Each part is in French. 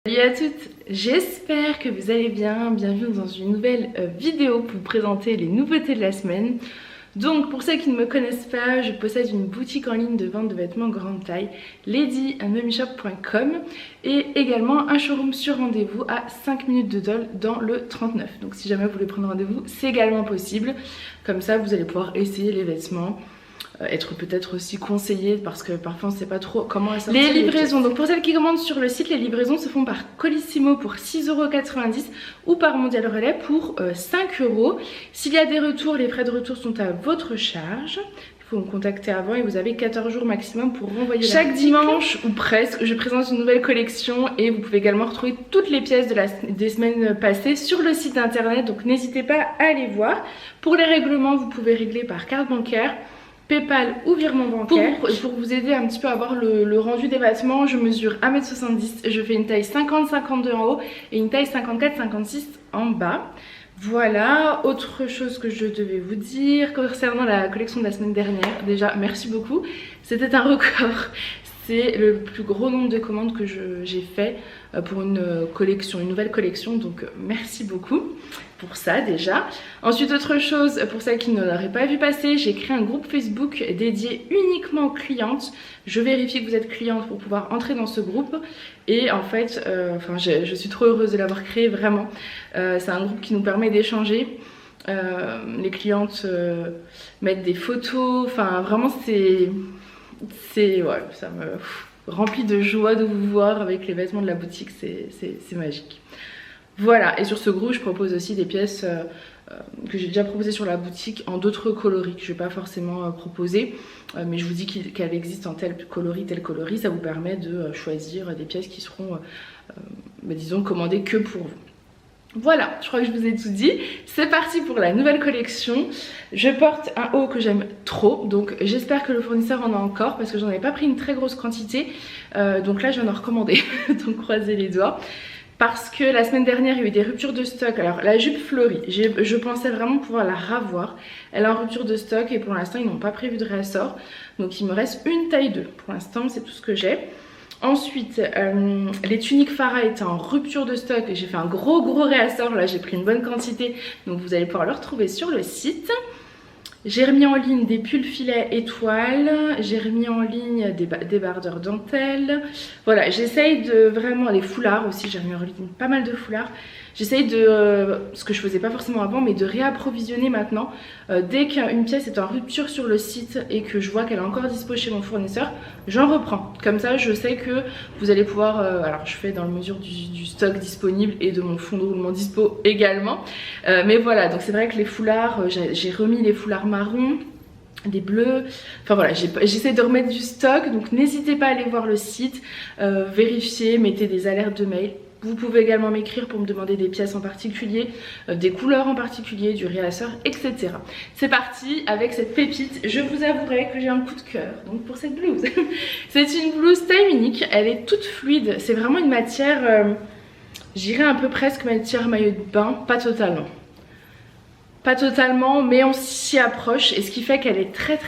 Salut à toutes, j'espère que vous allez bien. Bienvenue dans une nouvelle vidéo pour vous présenter les nouveautés de la semaine. Donc pour celles qui ne me connaissent pas, je possède une boutique en ligne de vente de vêtements grande taille, ladyandmummyshop.com, et également un showroom sur rendez-vous à 5 minutes de Dole dans le 39. Donc si jamais vous voulez prendre rendez-vous, c'est également possible. Comme ça vous allez pouvoir essayer les vêtements, être peut-être aussi conseillé parce que parfois on ne sait pas trop comment sortir. Les livraisons, donc pour celles qui commandent sur le site, les livraisons se font par Colissimo pour 6,90 € ou par Mondial Relais pour 5 €. S'il y a des retours, les frais de retour sont à votre charge. Il faut me contacter avant et vous avez 14 jours maximum pour renvoyer. Chaque dimanche ou presque, je présente une nouvelle collection et vous pouvez également retrouver toutes les pièces des semaines passées sur le site internet, donc n'hésitez pas à aller voir. Pour les règlements, vous pouvez régler par carte bancaire, PayPal ou virement bancaire. Pour vous aider un petit peu à avoir le rendu des vêtements, je mesure 1,70 m, je fais une taille 50-52 en haut et une taille 54-56 en bas. Voilà, autre chose que je devais vous dire concernant la collection de la semaine dernière. Déjà, merci beaucoup, c'était un record. C'est le plus gros nombre de commandes que j'ai fait pour une collection, une nouvelle collection, donc merci beaucoup pour ça déjà. Ensuite, autre chose, pour celles qui ne l'auraient pas vu passer, j'ai créé un groupe Facebook dédié uniquement aux clientes. Je vérifie que vous êtes cliente pour pouvoir entrer dans ce groupe et en fait, je suis trop heureuse de l'avoir créé, vraiment. C'est un groupe qui nous permet d'échanger. Les clientes mettent des photos, enfin vraiment ouais, ça me remplit de joie de vous voir avec les vêtements de la boutique, c'est magique. Voilà, et sur ce groupe je propose aussi des pièces que j'ai déjà proposées sur la boutique en d'autres coloris que je ne vais pas forcément proposer, mais je vous dis qu'elles existent en tel coloris, ça vous permet de choisir des pièces qui seront disons commandées que pour vous. Voilà, je crois que je vous ai tout dit. C'est parti pour la nouvelle collection. Je porte un haut que j'aime trop, donc j'espère que le fournisseur en a encore parce que j'en avais pas pris une très grosse quantité. Donc là je viens d'en recommander, donc croisez les doigts. Parce que la semaine dernière il y a eu des ruptures de stock. Alors la jupe fleurie, je pensais vraiment pouvoir la ravoir. Elle est en rupture de stock et pour l'instant ils n'ont pas prévu de réassort. Donc il me reste une taille 2. Pour l'instant c'est tout ce que j'ai. Ensuite, les tuniques Farah étaient en rupture de stock et j'ai fait un gros réassort. Là j'ai pris une bonne quantité, donc vous allez pouvoir le retrouver sur le site. J'ai remis en ligne des pulls filets étoiles, j'ai remis en ligne des débardeurs dentelle. Voilà, j'essaye de vraiment, les foulards aussi, j'ai remis en ligne pas mal de foulards. J'essaye de, ce que je faisais pas forcément avant, mais de réapprovisionner maintenant. Dès qu'une pièce est en rupture sur le site et que je vois qu'elle est encore dispo chez mon fournisseur, j'en reprends. Comme ça, je sais que vous allez pouvoir, alors je fais dans la mesure du stock disponible et de mon fond de roulement dispo également. Mais voilà, donc c'est vrai que les foulards, j'ai remis les foulards marrons, des bleus, enfin voilà, j'essaie de remettre du stock, donc n'hésitez pas à aller voir le site, vérifier, mettez des alertes de mail. Vous pouvez également m'écrire pour me demander des pièces en particulier, des couleurs en particulier, du réassort, etc. C'est parti avec cette pépite. Je vous avouerai que j'ai un coup de cœur donc pour cette blouse. C'est une blouse taille unique, elle est toute fluide. C'est vraiment une matière, j'irais un peu presque matière maillot de bain, pas totalement. Pas totalement, mais on s'y approche et ce qui fait qu'elle est très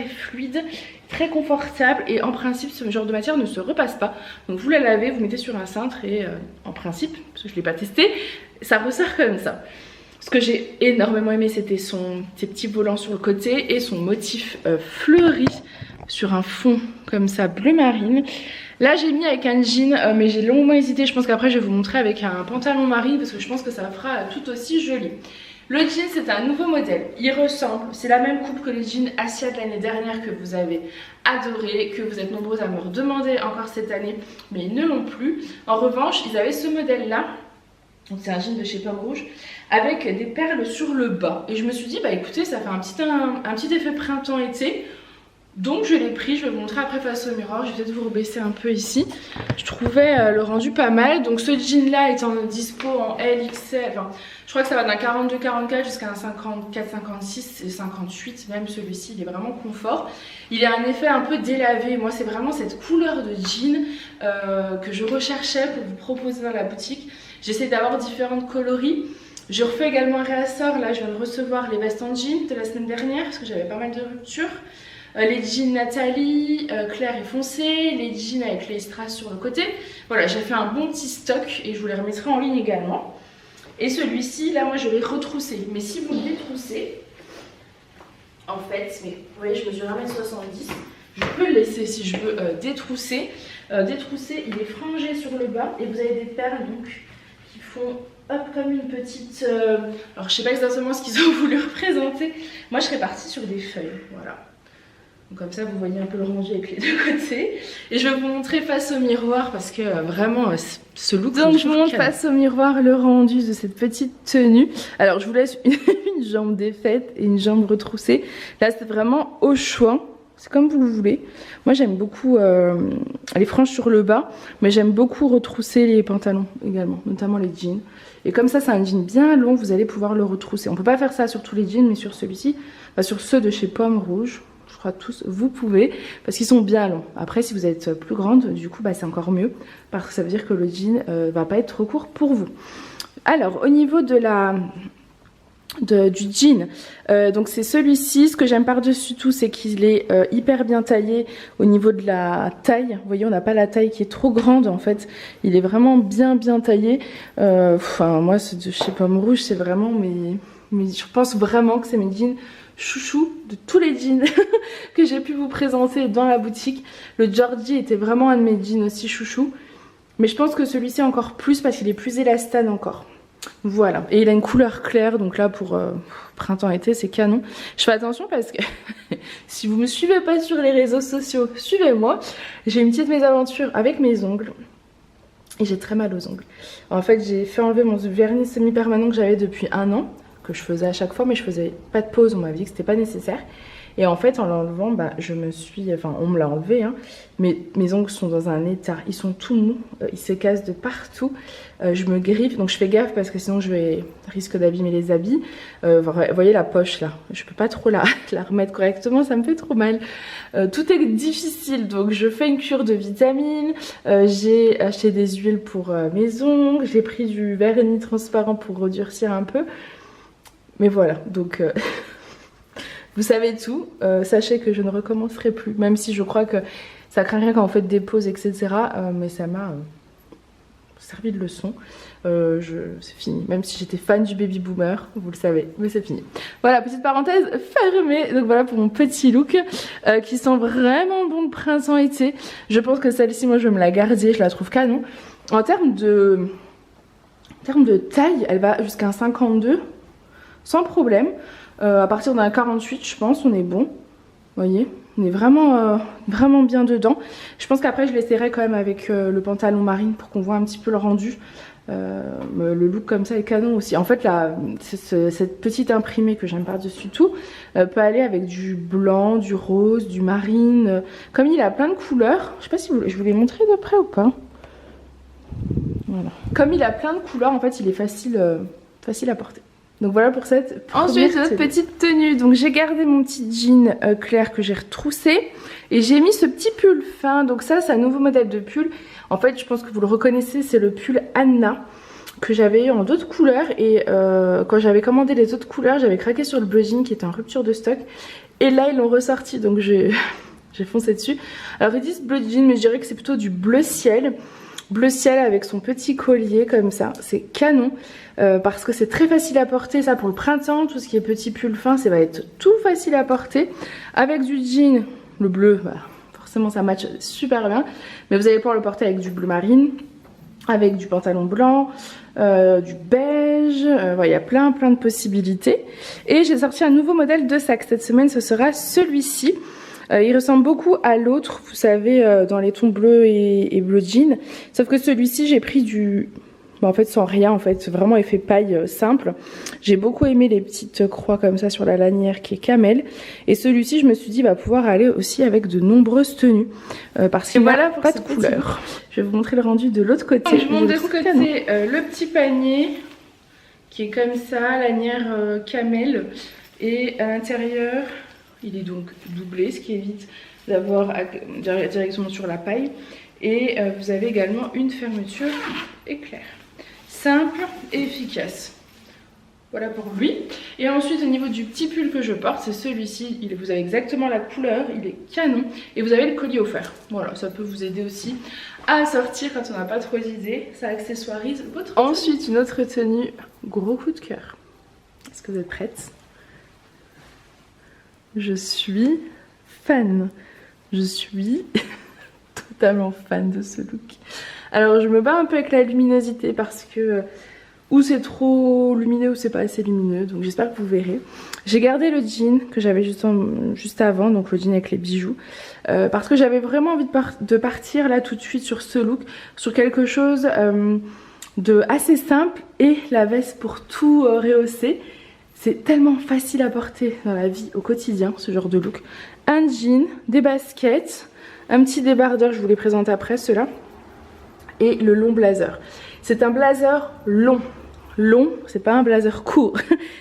fluide, très confortable et en principe ce genre de matière ne se repasse pas. Donc vous la lavez, vous mettez sur un cintre et en principe, parce que je ne l'ai pas testé, ça ressort comme ça. Ce que j'ai énormément aimé c'était ses petits volants sur le côté et son motif fleuri sur un fond comme ça bleu marine. Là j'ai mis avec un jean mais j'ai longuement hésité, je pense qu'après je vais vous montrer avec un pantalon marine parce que je pense que ça fera tout aussi joli. Le jean c'est un nouveau modèle, il ressemble, c'est la même coupe que les jeans Asia de l'année dernière que vous avez adoré, que vous êtes nombreuses à me redemander encore cette année, mais ils ne l'ont plus. En revanche, ils avaient ce modèle là, donc c'est un jean de chez Pomme Rouge, avec des perles sur le bas. Et je me suis dit, bah écoutez, ça fait un petit effet printemps-été. Donc je l'ai pris, je vais vous montrer après face au miroir, je vais peut-être vous rebaisser un peu ici. Je trouvais le rendu pas mal, donc ce jean là est en dispo en L, XL, enfin je crois que ça va d'un 42-44 jusqu'à un 54-56 et 58 même, celui-ci il est vraiment confort. Il a un effet un peu délavé, moi c'est vraiment cette couleur de jean que je recherchais pour vous proposer dans la boutique. J'essaie d'avoir différentes coloris. Je refais également un réassort, là je viens de recevoir les vestes en jean de la semaine dernière parce que j'avais pas mal de ruptures. les jeans Nathalie, clair et foncé, les jeans avec les strass sur le côté. Voilà, j'ai fait un bon petit stock et je vous les remettrai en ligne également. Et celui-ci, là, moi, je vais retrousser. Mais si vous le détroussez, en fait, mais vous voyez, je mesure 1m70. Je peux le laisser si je veux détrousser. Détrousser, il est frangé sur le bas et vous avez des perles donc qui font hop comme une petite... Alors, je sais pas exactement ce qu'ils ont voulu représenter. Moi, je serais partie sur des feuilles, voilà. Donc, comme ça, vous voyez un peu le rendu avec les deux côtés. Et je vais vous montrer face au miroir parce que vraiment, ce look... Donc, je vous montre face au miroir le rendu de cette petite tenue. Alors, je vous laisse une jambe défaite et une jambe retroussée. Là, c'est vraiment au choix. C'est comme vous le voulez. Moi, j'aime beaucoup les franges sur le bas, mais j'aime beaucoup retrousser les pantalons également, notamment les jeans. Et comme ça, c'est un jean bien long, vous allez pouvoir le retrousser. On peut pas faire ça sur tous les jeans, mais sur celui-ci, sur ceux de chez Pomme Rouge, je crois tous, vous pouvez, parce qu'ils sont bien longs. Après, si vous êtes plus grande, du coup, c'est encore mieux, parce que ça veut dire que le jean va pas être trop court pour vous. Alors, au niveau de du jean, donc c'est celui-ci. Ce que j'aime par-dessus tout, c'est qu'il est hyper bien taillé au niveau de la taille. Vous voyez, on n'a pas la taille qui est trop grande en fait. Il est vraiment bien taillé. Enfin, moi, de chez Pomme Rouge, c'est vraiment mais je pense vraiment que c'est mes jeans chouchou de tous les jeans que j'ai pu vous présenter dans la boutique. Le Georgie était vraiment un de mes jeans aussi chouchou, mais je pense que celui-ci encore plus parce qu'il est plus élastane encore. Voilà, et il a une couleur claire, donc là pour printemps-été c'est canon. Je fais attention parce que si vous me suivez pas sur les réseaux sociaux, suivez-moi. J'ai une petite mésaventure avec mes ongles et j'ai très mal aux ongles. En fait, j'ai fait enlever mon vernis semi-permanent que j'avais depuis 1 an, que je faisais à chaque fois, mais je faisais pas de pause, on m'avait dit que c'était pas nécessaire. Et en fait, en l'enlevant, on me l'a enlevé, hein, mais mes ongles sont dans un état, ils sont tout mous, ils s'écassent de partout, je me griffe, donc je fais gaffe parce que sinon je risque d'abîmer les habits. Vous voyez la poche là, je peux pas trop la remettre correctement, ça me fait trop mal. Tout est difficile, donc je fais une cure de vitamines, j'ai acheté des huiles pour mes ongles, j'ai pris du vernis transparent pour redurcir un peu, mais voilà, donc... Vous savez tout, sachez que je ne recommencerai plus, même si je crois que ça craint rien quand vous faites des pauses, etc. Mais ça m'a servi de leçon. C'est fini, même si j'étais fan du baby boomer, vous le savez, mais c'est fini. Voilà, petite parenthèse fermée. Donc voilà pour mon petit look qui sent vraiment bon de printemps-été. Je pense que celle-ci, moi je vais me la garder, je la trouve canon. En termes de taille, elle va jusqu'à un 52, sans problème. À partir d'un 48, je pense, on est bon. Vous voyez, on est vraiment bien dedans. Je pense qu'après, je l'essaierai quand même avec le pantalon marine pour qu'on voit un petit peu le rendu. Le look comme ça est canon aussi. En fait, cette petite imprimée que j'aime par-dessus tout peut aller avec du blanc, du rose, du marine. Comme il a plein de couleurs, je sais pas si je vous l'ai montré de près ou pas. Voilà. Comme il a plein de couleurs, en fait, il est facile à porter. Donc voilà pour cette ensuite notre petite tenue. Donc j'ai gardé mon petit jean clair que j'ai retroussé et j'ai mis ce petit pull fin. Donc ça c'est un nouveau modèle de pull. En fait je pense que vous le reconnaissez, c'est le pull Anna que j'avais eu en d'autres couleurs. Et quand j'avais commandé les autres couleurs, j'avais craqué sur le bleu jean qui était en rupture de stock. Et là ils l'ont ressorti, donc j'ai foncé dessus. Alors ils disent bleu jean, mais je dirais que c'est plutôt du bleu ciel. Bleu ciel avec son petit collier comme ça, c'est canon parce que c'est très facile à porter, ça pour le printemps, tout ce qui est petit pull fin, ça va être tout facile à porter. Avec du jean, le bleu, forcément ça match super bien, mais vous allez pouvoir le porter avec du bleu marine, avec du pantalon blanc, du beige, il y a plein de possibilités. Et j'ai sorti un nouveau modèle de sac, cette semaine ce sera celui-ci. Il ressemble beaucoup à l'autre, vous savez, dans les tons bleu et bleu jean. Sauf que celui-ci, j'ai pris en fait, sans rien, en fait, vraiment effet paille simple. J'ai beaucoup aimé les petites croix comme ça sur la lanière qui est camel. Et celui-ci, je me suis dit, va pouvoir aller aussi avec de nombreuses tenues. Parce qu'il n'y a pas de couleur. Je vais vous montrer le rendu de l'autre côté. Donc, je montre de ce côté le petit panier qui est comme ça, lanière camel. Et à l'intérieur... il est donc doublé, ce qui évite d'avoir directement sur la paille. Et vous avez également une fermeture éclair. Simple et efficace. Voilà pour lui. Et ensuite au niveau du petit pull que je porte, c'est celui-ci. Vous avez exactement la couleur, il est canon. Et vous avez le collier offert. Voilà, ça peut vous aider aussi à sortir quand on n'a pas trop d'idées. Ça accessoirise votre tenue. Ensuite une autre tenue, gros coup de cœur. Est-ce que vous êtes prête? Je suis fan. Je suis totalement fan de ce look. Alors je me bats un peu avec la luminosité parce que ou c'est trop lumineux ou c'est pas assez lumineux, donc j'espère que vous verrez. J'ai gardé le jean que j'avais juste avant, donc le jean avec les bijoux, parce que j'avais vraiment envie de partir là tout de suite sur ce look, sur quelque chose de assez simple, et la veste pour tout rehausser. C'est tellement facile à porter dans la vie au quotidien, ce genre de look. Un jean, des baskets, un petit débardeur, je vous les présente après ceux-là, et le long blazer. C'est un blazer long. Long, c'est pas un blazer court.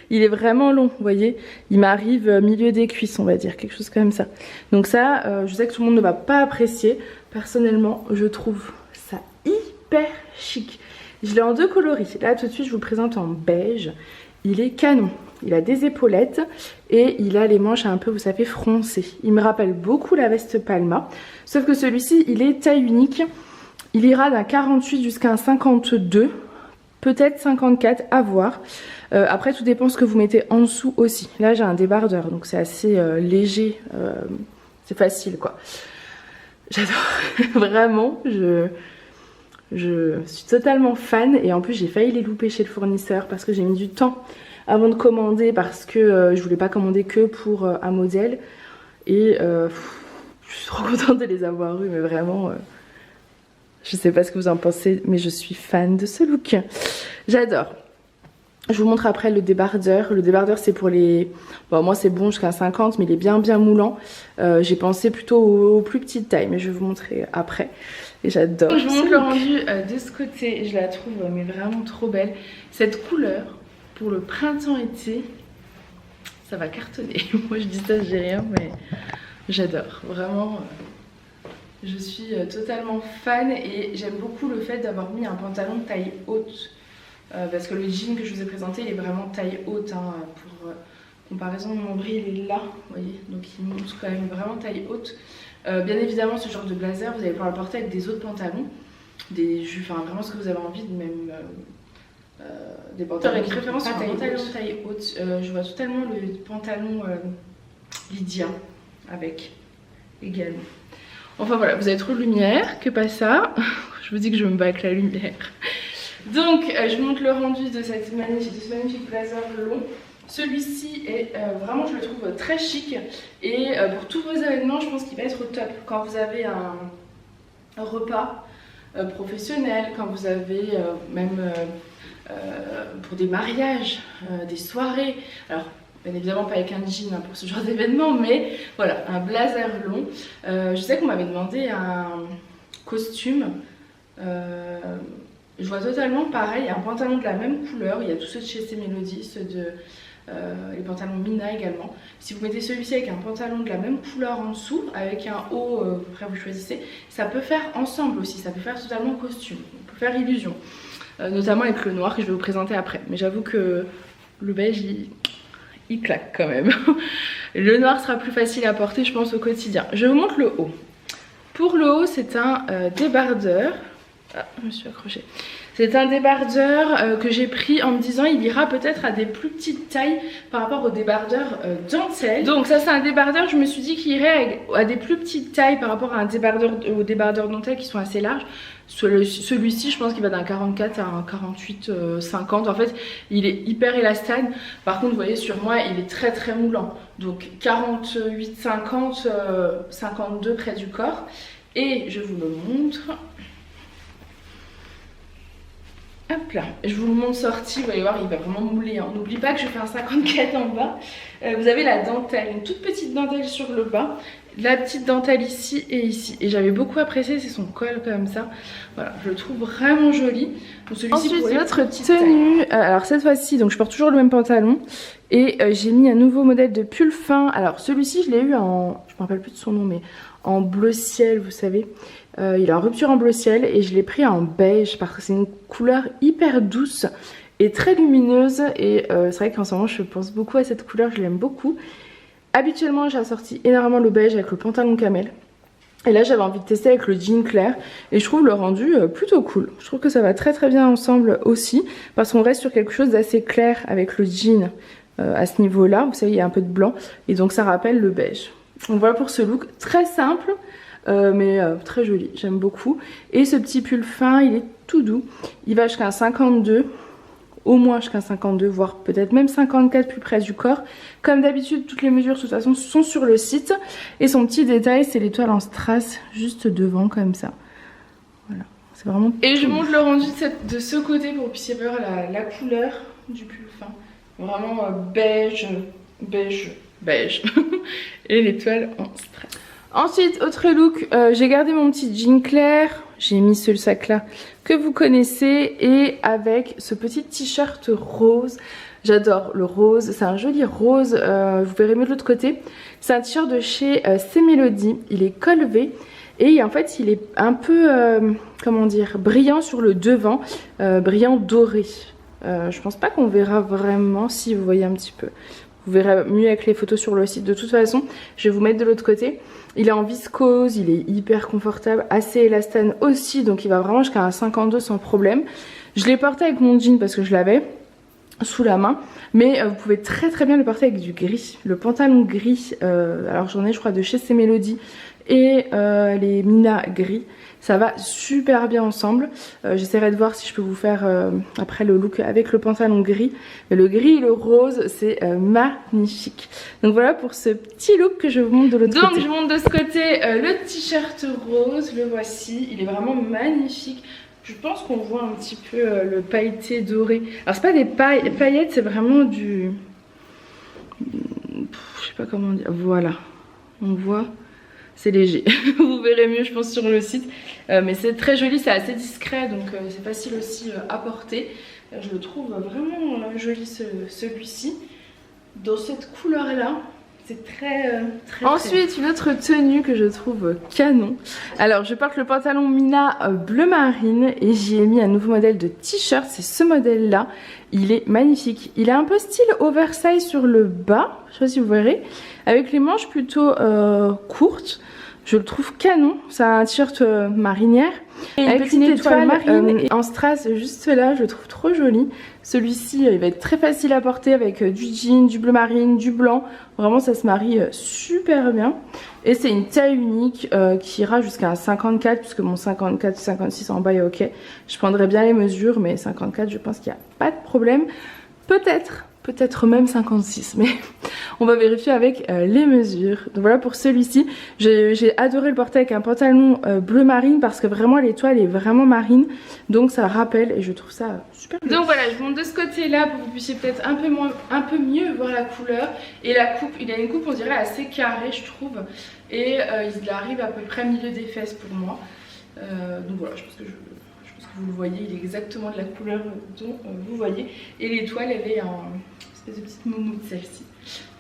Il est vraiment long, vous voyez. Il m'arrive milieu des cuisses, on va dire, quelque chose comme ça. Donc ça, je sais que tout le monde ne va pas apprécier. Personnellement, je trouve ça hyper chic. Je l'ai en deux coloris. Là, tout de suite, je vous le présente en beige. Il est canon. Il a des épaulettes et il a les manches un peu, vous savez, froncées. Il me rappelle beaucoup la veste Palma. Sauf que celui-ci, il est taille unique. Il ira d'un 48 jusqu'à un 52. Peut-être 54, à voir. Après, tout dépend ce que vous mettez en dessous aussi. Là, j'ai un débardeur, donc c'est assez léger. C'est facile, quoi. J'adore. Vraiment, je suis totalement fan. Et en plus, j'ai failli les louper chez le fournisseur parce que j'ai mis du temps avant de commander, parce que je voulais pas commander que pour un modèle. Et je suis trop contente de les avoir eus, mais vraiment... je sais pas ce que vous en pensez, mais je suis fan de ce look. J'adore. Je vous montre après le débardeur. Le débardeur, c'est pour les... Bon, moi, c'est bon jusqu'à 50, mais il est bien moulant. J'ai pensé plutôt aux plus petites tailles, mais je vais vous montrer après. Et j'adore. Je vous montre le rendu de ce côté. Je la trouve mais vraiment trop belle. Cette couleur, pour le printemps-été, ça va cartonner. Moi, je dis ça, je dis rien, mais j'adore. Vraiment... Je suis totalement fan et j'aime beaucoup le fait d'avoir mis un pantalon de taille haute, parce que le jean que je vous ai présenté il est vraiment taille haute, hein, pour comparaison mon nombril il est là, vous voyez, donc il monte quand même vraiment taille haute. Bien évidemment ce genre de blazer vous allez pouvoir le porter avec des autres pantalons, enfin vraiment ce que vous avez envie, de même des pantalons. J'aurais préférence sur un pantalon de taille haute. Je vois totalement le pantalon Lydia avec également. Enfin voilà, vous avez trop de lumière, que pas ça. Je vous dis que je me bats avec la lumière. Donc, je vous montre le rendu de ce magnifique blazer long. Celui-ci est vraiment, je le trouve très chic. Et pour tous vos événements, je pense qu'il va être au top. Quand vous avez un repas professionnel, quand vous avez même pour des mariages, des soirées. Alors, bien évidemment pas avec un jean pour ce genre d'événement, mais voilà, un blazer long. Je sais qu'on m'avait demandé un costume. Je vois totalement pareil, un pantalon de la même couleur. Il y a tous ceux de chez Mélodie, ceux de les pantalons Mina également. Si vous mettez celui-ci avec un pantalon de la même couleur en dessous, avec un haut, après vous choisissez, ça peut faire ensemble aussi, ça peut faire totalement costume, on peut faire illusion. Notamment avec le noir que je vais vous présenter après. Mais j'avoue que le beige, il claque quand même. Le noir sera plus facile à porter, je pense, au quotidien. Je vous montre le haut. Pour le haut, c'est un débardeur. Ah, je me suis accrochée. C'est un débardeur que j'ai pris en me disant il ira peut-être à des plus petites tailles par rapport au débardeur dentelle. Donc ça c'est un débardeur, je me suis dit qu'il irait à des plus petites tailles par rapport à au débardeur dentelle qui sont assez larges. Celui-ci je pense qu'il va d'un 44 à un 48, 50. En fait il est hyper élastane. Par contre vous voyez sur moi il est très moulant. Donc 48, 50, 52 près du corps. Et je vous le montre. Hop là, je vous le montre sorti, vous allez voir, il va vraiment mouler. Hein. N'oublie pas que je fais un 54 en bas. Vous avez la dentelle, une toute petite dentelle sur le bas. La petite dentelle ici et ici. Et j'avais beaucoup apprécié, c'est son col comme ça. Voilà, je le trouve vraiment joli. Ensuite, pour notre tenue. Alors cette fois-ci, donc je porte toujours le même pantalon. Et j'ai mis un nouveau modèle de pull fin. Alors celui-ci, je l'ai eu en, je me rappelle plus de son nom, mais en bleu ciel, vous savez. Il est en rupture en bleu ciel et je l'ai pris en beige parce que c'est une couleur hyper douce est très lumineuse et c'est vrai qu'en ce moment je pense beaucoup à cette couleur, je l'aime beaucoup. Habituellement j'ai assorti énormément le beige avec le pantalon camel. Et là j'avais envie de tester avec le jean clair et je trouve le rendu plutôt cool. Je trouve que ça va très très bien ensemble aussi parce qu'on reste sur quelque chose d'assez clair avec le jean à ce niveau là. Vous savez il y a un peu de blanc et donc ça rappelle le beige. Donc voilà pour ce look très simple mais très joli, j'aime beaucoup. Et ce petit pull fin il est tout doux, il va jusqu'à un 52. Au moins jusqu'à 52 voire peut-être même 54 plus près du corps. Comme d'habitude toutes les mesures de toute façon sont sur le site. Et son petit détail c'est l'étoile en strass juste devant comme ça. Voilà, c'est vraiment... Et je montre le rendu de ce côté pour que vous puissiez voir la couleur du pull fin. Vraiment beige, beige, beige. Et l'étoile en strass. Ensuite, autre look, j'ai gardé mon petit jean clair, j'ai mis ce sac là que vous connaissez et avec ce petit t-shirt rose. J'adore le rose, c'est un joli rose, vous verrez mieux de l'autre côté. C'est un t-shirt de chez C'est Mélodie, il est col V et en fait il est un peu, comment dire, brillant sur le devant, brillant doré. Je pense pas qu'on verra vraiment, si vous voyez un petit peu. Vous verrez mieux avec les photos sur le site. De toute façon, je vais vous mettre de l'autre côté. Il est en viscose, il est hyper confortable, assez élastane aussi. Donc il va vraiment jusqu'à un 52 sans problème. Je l'ai porté avec mon jean parce que je l'avais sous la main. Mais vous pouvez très très bien le porter avec du gris. Le pantalon gris, alors j'en ai je crois de chez C'est Mélodie. Et les Mina gris. Ça va super bien ensemble. J'essaierai de voir si je peux vous faire après le look avec le pantalon gris. Mais le gris et le rose, c'est magnifique. Donc voilà pour ce petit look que je vous montre de l'autre côté. Donc je montre de ce côté le t-shirt rose, le voici. Il est vraiment magnifique. Je pense qu'on voit un petit peu le pailleté doré. Alors c'est pas des paillettes, c'est vraiment du... Je sais pas comment dire. Voilà. On voit... C'est léger, vous verrez mieux je pense sur le site, mais c'est très joli, c'est assez discret donc c'est facile aussi à porter. Je le trouve vraiment joli celui-ci, dans cette couleur là, c'est très... Ensuite une autre tenue que je trouve canon. Alors je porte le pantalon Mina bleu marine et j'y ai mis un nouveau modèle de t-shirt, c'est ce modèle là. Il est magnifique, il a un peu style oversize sur le bas, je sais pas si vous verrez, avec les manches plutôt courtes. Je le trouve canon, c'est un t-shirt marinière et avec une étoile marine en strass juste là, je le trouve trop joli. Celui-ci il va être très facile à porter avec du jean, du bleu marine, du blanc, vraiment ça se marie super bien. Et c'est une taille unique qui ira jusqu'à un 54 puisque mon 54-56 en bas est ok. Je prendrai bien les mesures mais 54 je pense qu'il n'y a pas de problème. Peut-être même 56 mais on va vérifier avec les mesures. Donc voilà pour celui-ci, j'ai adoré le porter avec un pantalon bleu marine parce que vraiment l'étoile est vraiment marine donc ça rappelle et je trouve ça super bien. Donc voilà, je monte de ce côté là pour que vous puissiez peut-être un peu mieux voir la couleur et la coupe. Il a une coupe on dirait assez carrée je trouve et il arrive à peu près milieu des fesses pour moi. Donc voilà, je pense que vous le voyez, il est exactement de la couleur dont vous voyez. Et l'étoile, elle est en espèce de petite moumoute celle-ci.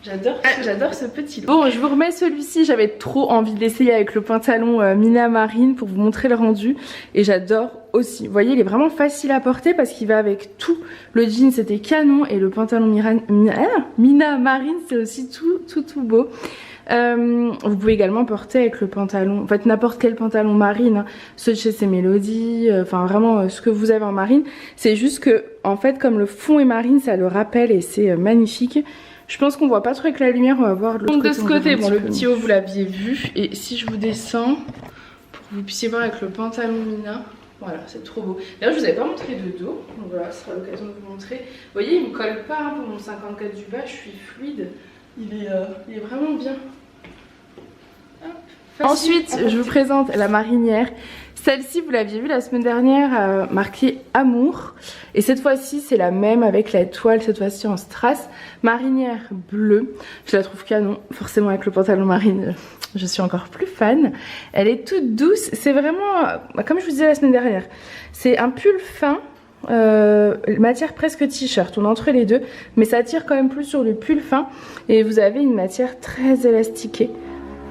J'adore ce petit look. Bon, je vous remets celui-ci, j'avais trop envie de l'essayer avec le pantalon Mina Marine pour vous montrer le rendu. Et j'adore aussi. Vous voyez, il est vraiment facile à porter parce qu'il va avec tout. Le jean, c'était canon et le pantalon Mina Marine, c'est aussi tout beau. Vous pouvez également porter avec le pantalon, en fait n'importe quel pantalon marine, hein, ceux de chez C'est Mélodie, enfin vraiment ce que vous avez en marine. C'est juste que en fait comme le fond est marine ça le rappelle et c'est magnifique. Je pense qu'on voit pas trop avec la lumière, on va voir de l'autre côté. De ce côté, bon le petit haut vous l'aviez vu et si je vous descends pour que vous puissiez voir avec le pantalon Mina. Voilà, c'est trop beau. D'ailleurs, je vous avais pas montré de dos, donc voilà, ce sera l'occasion de vous montrer. Vous voyez, il me colle pas hein, pour mon 54 du bas, je suis fluide. Il est vraiment bien. Ensuite, je vous présente la marinière. Celle-ci, vous l'aviez vue la semaine dernière, marquée Amour. Et cette fois-ci, c'est la même avec la toile, cette fois-ci en strass. Marinière bleue. Je la trouve canon. Forcément, avec le pantalon marine, je suis encore plus fan. Elle est toute douce. C'est vraiment, comme je vous disais la semaine dernière, c'est un pull fin. Matière presque t-shirt, on est entre les deux, mais ça tire quand même plus sur le pull fin. Et vous avez une matière très élastiquée.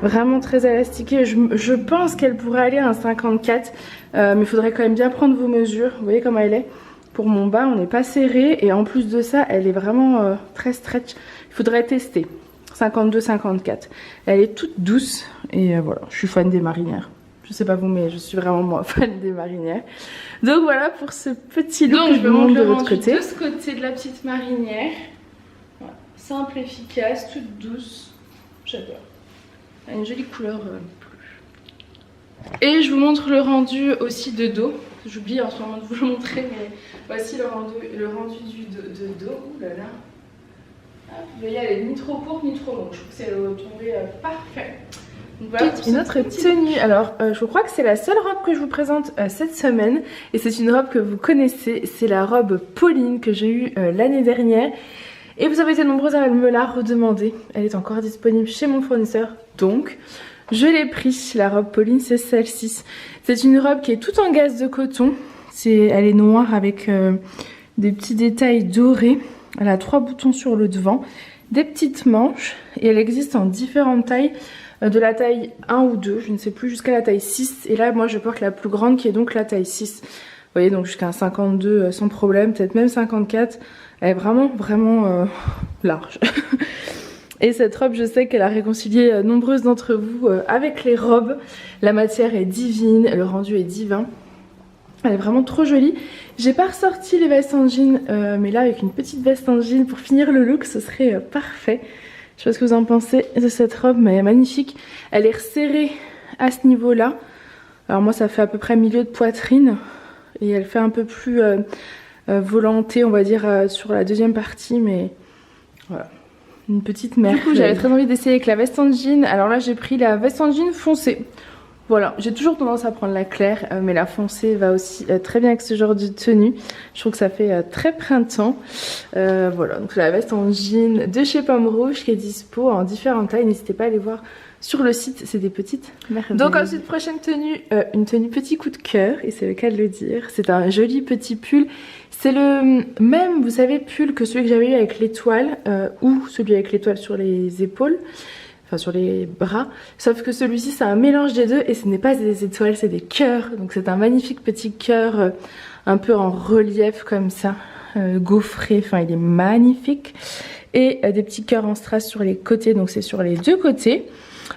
Vraiment très élastiquée, je pense qu'elle pourrait aller à un 54 mais il faudrait quand même bien prendre vos mesures, vous voyez comment elle est, pour mon bas, on n'est pas serré et en plus de ça elle est vraiment très stretch. Il faudrait tester. 52-54. Elle est toute douce et voilà, je suis fan des marinières. Je sais pas vous, mais je suis vraiment moi fan des marinières. Donc voilà pour ce petit look. Donc je vais montre de l'autre côté. De ce côté de la petite marinière. Voilà. Simple, efficace, toute douce. J'adore. Elle a une jolie couleur bleue. Et je vous montre le rendu aussi de dos. J'oublie en ce moment de vous le montrer, mais voici le rendu de dos. Ouh là là. Vous voyez, elle est ni trop courte ni trop longue. Je trouve que c'est tombé parfait. Donc voilà une autre tenue. Alors je crois que c'est la seule robe que je vous présente cette semaine. Et c'est une robe que vous connaissez. C'est la robe Pauline que j'ai eue l'année dernière. Et vous avez été nombreuses à me la redemander. Elle est encore disponible chez mon fournisseur. Donc je l'ai pris. La robe Pauline, c'est celle-ci. C'est une robe qui est toute en gaze de coton. Elle est noire avec des petits détails dorés. Elle a 3 boutons sur le devant, des petites manches et elle existe en différentes tailles, de la taille 1 ou 2, je ne sais plus, jusqu'à la taille 6. Et là, moi, je porte la plus grande qui est donc la taille 6. Vous voyez, donc jusqu'à un 52 sans problème, peut-être même 54. Elle est vraiment, vraiment large. Et cette robe, je sais qu'elle a réconcilié nombreuses d'entre vous avec les robes. La matière est divine, le rendu est divin. Elle est vraiment trop jolie. J'ai pas ressorti les vestes en jean, mais là avec une petite veste en jean pour finir le look, ce serait parfait. Je sais pas ce que vous en pensez de cette robe, mais elle est magnifique. Elle est resserrée à ce niveau-là. Alors moi ça fait à peu près milieu de poitrine. Et elle fait un peu plus volantée, on va dire, sur la deuxième partie, mais voilà. Une petite merveille. Du coup j'avais très envie d'essayer avec la veste en jean. Alors là j'ai pris la veste en jean foncée. Voilà, j'ai toujours tendance à prendre la claire, mais la foncée va aussi très bien avec ce genre de tenue. Je trouve que ça fait très printemps. Voilà, donc la veste en jean de chez Pomme Rouge qui est dispo en différentes tailles. N'hésitez pas à aller voir sur le site, c'est des petites merveilles. Donc ensuite, prochaine tenue, une tenue petit coup de cœur, et c'est le cas de le dire. C'est un joli petit pull. C'est le même, vous savez, pull que celui que j'avais eu avec l'étoile, ou celui avec l'étoile sur les épaules. Enfin sur les bras, sauf que celui-ci c'est un mélange des deux et ce n'est pas des étoiles, c'est des cœurs. Donc c'est un magnifique petit cœur un peu en relief comme ça, gaufré, enfin il est magnifique. Et des petits cœurs en strass sur les côtés, donc c'est sur les deux côtés.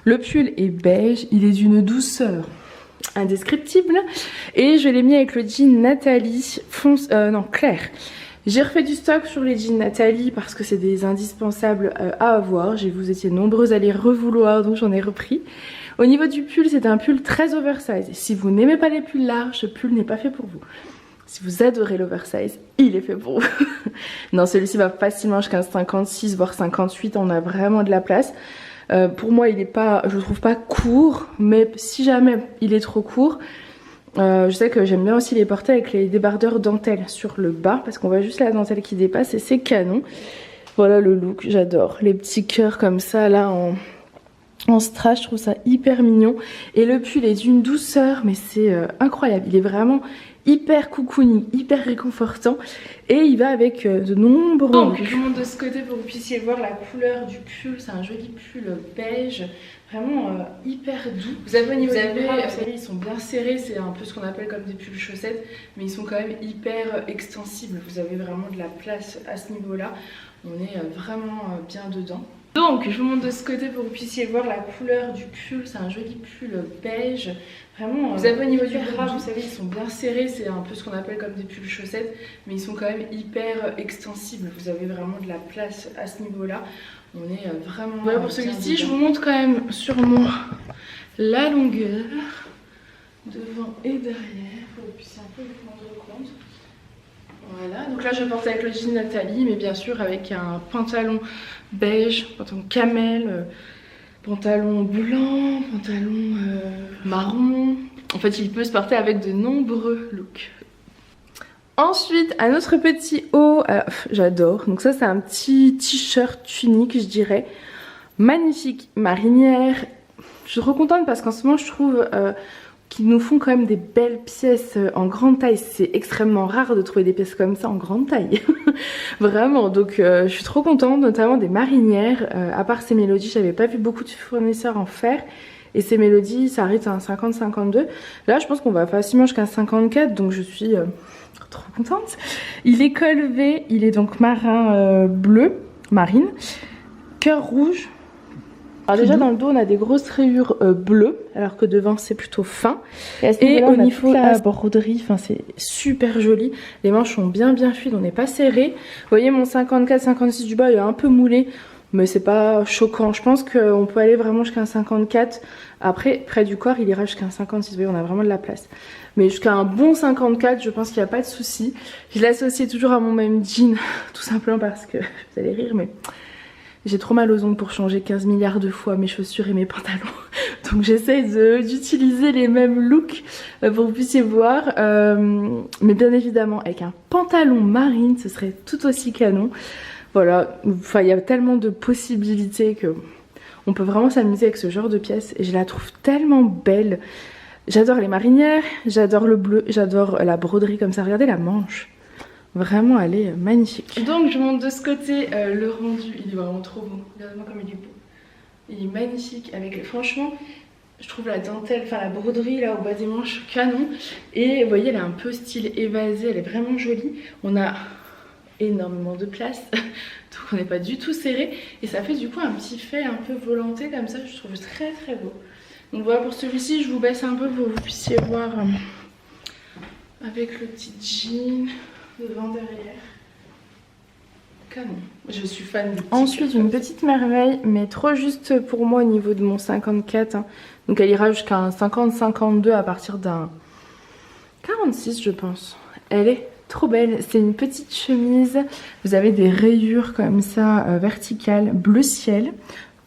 Le pull est beige, il est d'une douceur indescriptible. Et je l'ai mis avec le jean Nathalie clair. J'ai refait du stock sur les jeans Nathalie parce que c'est des indispensables à avoir. Vous étiez nombreuses à les revouloir, donc j'en ai repris. Au niveau du pull, c'est un pull très oversize. Et si vous n'aimez pas les pulls larges, ce pull n'est pas fait pour vous. Si vous adorez l'oversize, il est fait pour vous. Non, celui-ci va facilement jusqu'à 56 voire 58, on a vraiment de la place. Pour moi, il est pas, je le trouve pas court, mais si jamais il est trop court, je sais que j'aime bien aussi les porter avec les débardeurs dentelle sur le bas parce qu'on voit juste la dentelle qui dépasse et c'est canon. Voilà le look, j'adore. Les petits cœurs comme ça là en strass, je trouve ça hyper mignon. Et le pull est d'une douceur mais c'est incroyable, il est vraiment hyper cocooning, hyper réconfortant et il va avec de nombreux... Donc je vous montre de ce côté pour que vous puissiez voir la couleur du pull, c'est un joli pull beige. Vraiment hyper doux. Vous avez au niveau des bras, vous savez, ils sont bien serrés, c'est un peu ce qu'on appelle comme des pulls chaussettes, mais ils sont quand même hyper extensibles. Vous avez vraiment de la place à ce niveau-là. On est vraiment bien dedans. Donc je vous montre de ce côté pour que vous puissiez voir la couleur du pull, c'est un joli pull beige. Vraiment, vous avez au niveau du bras, vous savez, ils sont bien serrés, c'est un peu ce qu'on appelle comme des pulls chaussettes, mais ils sont quand même hyper extensibles. Vous avez vraiment de la place à ce niveau-là. On est vraiment... Voilà pour celui-ci, je vous montre quand même sûrement la longueur devant et derrière pour que vous puissiez un peu vous rendre compte. Voilà, donc là je porte avec le jean Nathalie, mais bien sûr avec un pantalon beige, pantalon camel, pantalon blanc, pantalon marron. En fait il peut se porter avec de nombreux looks. Ensuite, un autre petit haut, j'adore, donc ça c'est un petit t-shirt tunique je dirais, magnifique marinière. Je suis trop contente parce qu'en ce moment je trouve qu'ils nous font quand même des belles pièces en grande taille. C'est extrêmement rare de trouver des pièces comme ça en grande taille, vraiment, donc je suis trop contente, notamment des marinières. À part ces mélodies, j'avais pas vu beaucoup de fournisseurs en faire. Et ces mélodies, ça arrive à un 50-52. Là, je pense qu'on va facilement jusqu'à 54, donc je suis trop contente. Il est col V, il est donc marin bleu, marine, cœur rouge. Alors déjà dans le dos on a des grosses rayures bleues alors que devant c'est plutôt fin. Et au niveau de la broderie, c'est super joli. Les manches sont bien fluides, on n'est pas serré. Vous voyez mon 54-56 du bas il est un peu moulé. Mais c'est pas choquant, je pense qu'on peut aller vraiment jusqu'à un 54. Après, près du corps, il ira jusqu'à un 56, vous voyez, on a vraiment de la place. Mais jusqu'à un bon 54, je pense qu'il n'y a pas de souci. Je l'associe toujours à mon même jean, tout simplement parce que, vous allez rire, mais j'ai trop mal aux ongles pour changer 15 milliards de fois mes chaussures et mes pantalons. Donc j'essaie d'utiliser les mêmes looks pour que vous puissiez voir. Mais bien évidemment, avec un pantalon marine, ce serait tout aussi canon. Voilà, enfin il y a tellement de possibilités que on peut vraiment s'amuser avec ce genre de pièces et je la trouve tellement belle. J'adore les marinières, j'adore le bleu, j'adore la broderie comme ça. Regardez la manche, vraiment elle est magnifique. Donc je montre de ce côté le rendu, il est vraiment trop beau. Regardez-moi comme il est beau. Il est magnifique avec, franchement, je trouve la dentelle, enfin la broderie là au bas des manches canon. Et vous voyez elle est un peu style évasé, elle est vraiment jolie. On a énormément de place donc on n'est pas du tout serré et ça fait du coup un petit fait un peu volanté comme ça, je trouve très beau. Donc voilà pour celui-ci, je vous baisse un peu pour que vous puissiez voir avec le petit jean devant derrière. Canon, je suis fan du petit. Ensuite une petite merveille mais trop juste pour moi au niveau de mon 54 hein. Donc elle ira jusqu'à un 50-52 à partir d'un 46 je pense. Elle est trop belle, c'est une petite chemise, vous avez des rayures comme ça verticales, bleu ciel,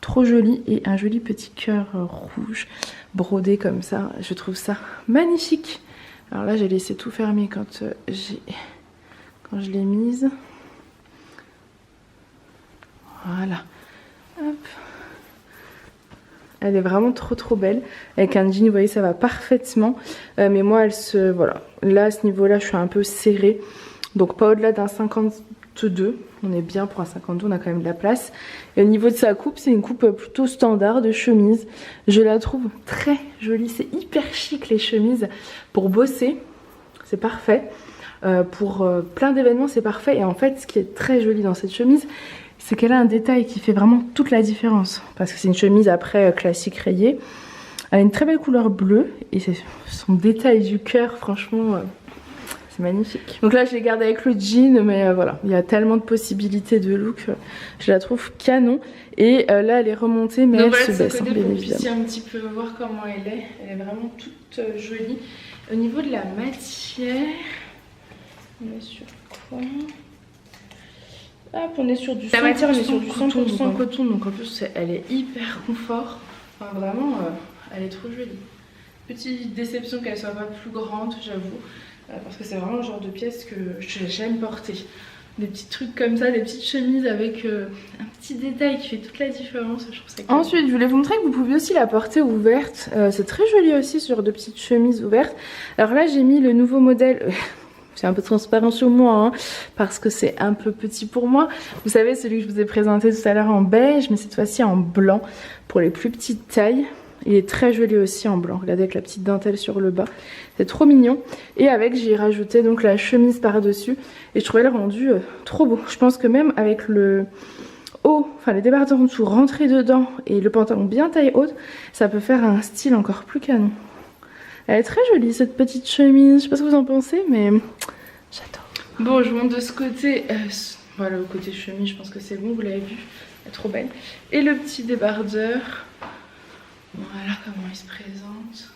trop joli et un joli petit cœur rouge brodé comme ça, je trouve ça magnifique. Alors là j'ai laissé tout fermer quand je l'ai mise. Voilà. Hop. Elle est vraiment trop belle. Avec un jean, vous voyez, ça va parfaitement. Mais moi, elle se... Voilà. Là, à ce niveau-là, je suis un peu serrée. Donc, pas au-delà d'un 52. On est bien pour un 52, on a quand même de la place. Et au niveau de sa coupe, c'est une coupe plutôt standard de chemise. Je la trouve très jolie. C'est hyper chic, les chemises. Pour bosser, c'est parfait. Pour plein d'événements, c'est parfait. Et en fait, ce qui est très joli dans cette chemise, c'est qu'elle a un détail qui fait vraiment toute la différence. Parce que c'est une chemise après classique rayée. Elle a une très belle couleur bleue. Et son détail du cœur, franchement, c'est magnifique. Donc là, je l'ai gardée avec le jean. Mais voilà, il y a tellement de possibilités de look. Je la trouve canon. Et là, elle est remontée, mais donc elle se baisse, bien évidemment. Pour que vous puissiez un petit peu voir comment elle est. Elle est vraiment toute jolie. Au niveau de la matière, on est sur quoi ? Hop, on est sur du 100%, la matière, on est sur du 100% coton, donc en plus elle est hyper confort. Enfin vraiment, elle est trop jolie. Petite déception qu'elle soit pas plus grande, j'avoue, parce que c'est vraiment le genre de pièce que j'aime porter. Des petits trucs comme ça, des petites chemises avec un petit détail qui fait toute la différence, je trouve ça cool. Ensuite, je voulais vous montrer que vous pouvez aussi la porter ouverte. C'est très joli aussi ce genre de petites chemises ouvertes. Alors là, j'ai mis le nouveau modèle... C'est un peu transparent sur moi hein, parce que c'est un peu petit pour moi. Vous savez, celui que je vous ai présenté tout à l'heure en beige, mais cette fois-ci en blanc pour les plus petites tailles. Il est très joli aussi en blanc. Regardez avec la petite dentelle sur le bas. C'est trop mignon. Et avec, j'ai rajouté donc la chemise par-dessus. Et je trouvais le rendu trop beau. Je pense que même avec le haut, enfin les débardeurs en dessous rentrés dedans et le pantalon bien taille haute, ça peut faire un style encore plus canon. Elle est très jolie cette petite chemise, je sais pas ce que vous en pensez mais j'adore. Bon, je monte de ce côté, voilà le côté chemise, je pense que c'est bon, vous l'avez vu, elle est trop belle. Et le petit débardeur, voilà comment il se présente.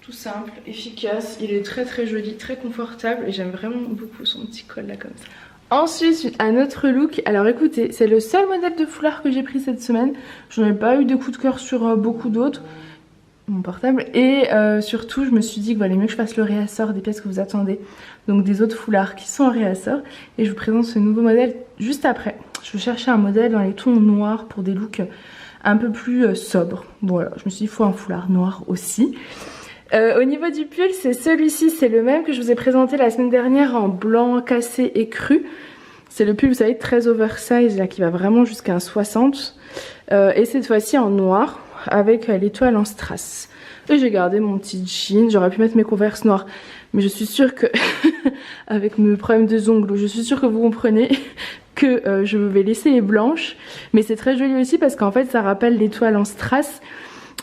Tout simple, efficace, il est très joli, très confortable et j'aime vraiment beaucoup son petit col là comme ça. Ensuite, un autre look. Alors écoutez, c'est le seul modèle de foulard que j'ai pris cette semaine. J'en ai pas eu de coup de cœur sur beaucoup d'autres. Mon portable et surtout je me suis dit qu'il valait mieux que je fasse le réassort des pièces que vous attendez, donc des autres foulards qui sont en réassort, et je vous présente ce nouveau modèle juste après. Je cherchais un modèle dans les tons noirs pour des looks un peu plus sobres. Bon, voilà, je me suis dit il faut un foulard noir aussi. Au niveau du pull, c'est celui-ci, c'est le même que je vous ai présenté la semaine dernière en blanc cassé et cru. C'est le pull, vous savez, très oversize là qui va vraiment jusqu'à un 60 et cette fois-ci en noir avec l'étoile en strass. Et j'ai gardé mon petit jean. J'aurais pu mettre mes Converse noirs. Mais je suis sûre que, avec mes problèmes de ongles, je suis sûre que vous comprenez que je vais laisser les blanches. Mais c'est très joli aussi parce qu'en fait, ça rappelle l'étoile en strass.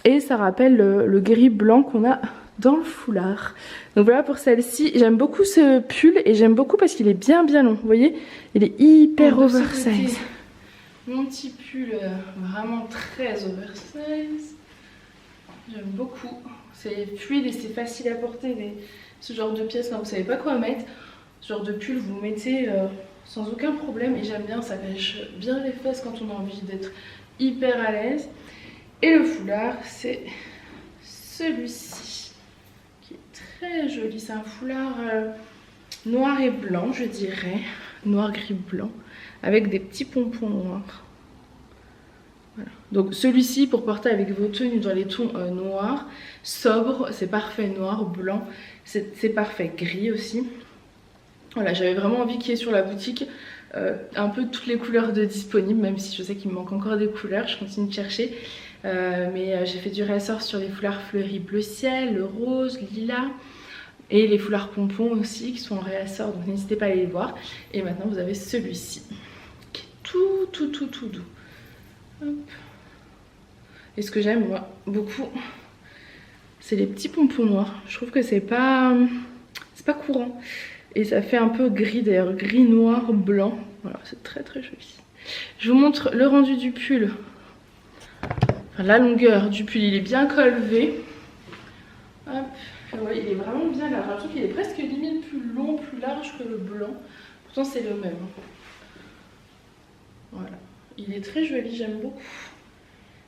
Et ça rappelle le gris blanc qu'on a dans le foulard. Donc voilà pour celle-ci. J'aime beaucoup ce pull et j'aime beaucoup parce qu'il est bien long. Vous voyez, il est hyper oversize. Mon petit pull vraiment très oversize. J'aime beaucoup. C'est fluide et c'est facile à porter. Ce genre de pièces quand vous savez pas quoi mettre. Ce genre de pull vous mettez sans aucun problème. Et j'aime bien, ça cache bien les fesses quand on a envie d'être hyper à l'aise. Et le foulard, c'est celui-ci qui est très joli. C'est un foulard noir et blanc, je dirais. Noir, gris, blanc. Avec des petits pompons noirs. Voilà. Donc celui-ci pour porter avec vos tenues dans les tons noirs, sobre, c'est parfait. Noir, blanc, c'est parfait. Gris aussi. Voilà, j'avais vraiment envie qu'il y ait sur la boutique un peu toutes les couleurs de disponibles, même si je sais qu'il me manque encore des couleurs, je continue de chercher. Mais j'ai fait du réassort sur les foulards fleuris bleu ciel, le rose, lilas et les foulards pompons aussi qui sont en réassort, donc n'hésitez pas à aller les voir. Et maintenant vous avez celui-ci qui est tout doux. Hop. Et ce que j'aime moi beaucoup, c'est les petits pompons noirs. Je trouve que c'est pas courant et ça fait un peu gris d'ailleurs, gris, noir, blanc. Voilà, c'est très joli. Je vous montre le rendu du pull. La longueur du pull, il est bien collevé. Hop. Ouais, il est vraiment bien large. J'ai l'impression qu'il est presque limite plus long, plus large que le blanc. Pourtant c'est le même. Voilà. Il est très joli, j'aime beaucoup.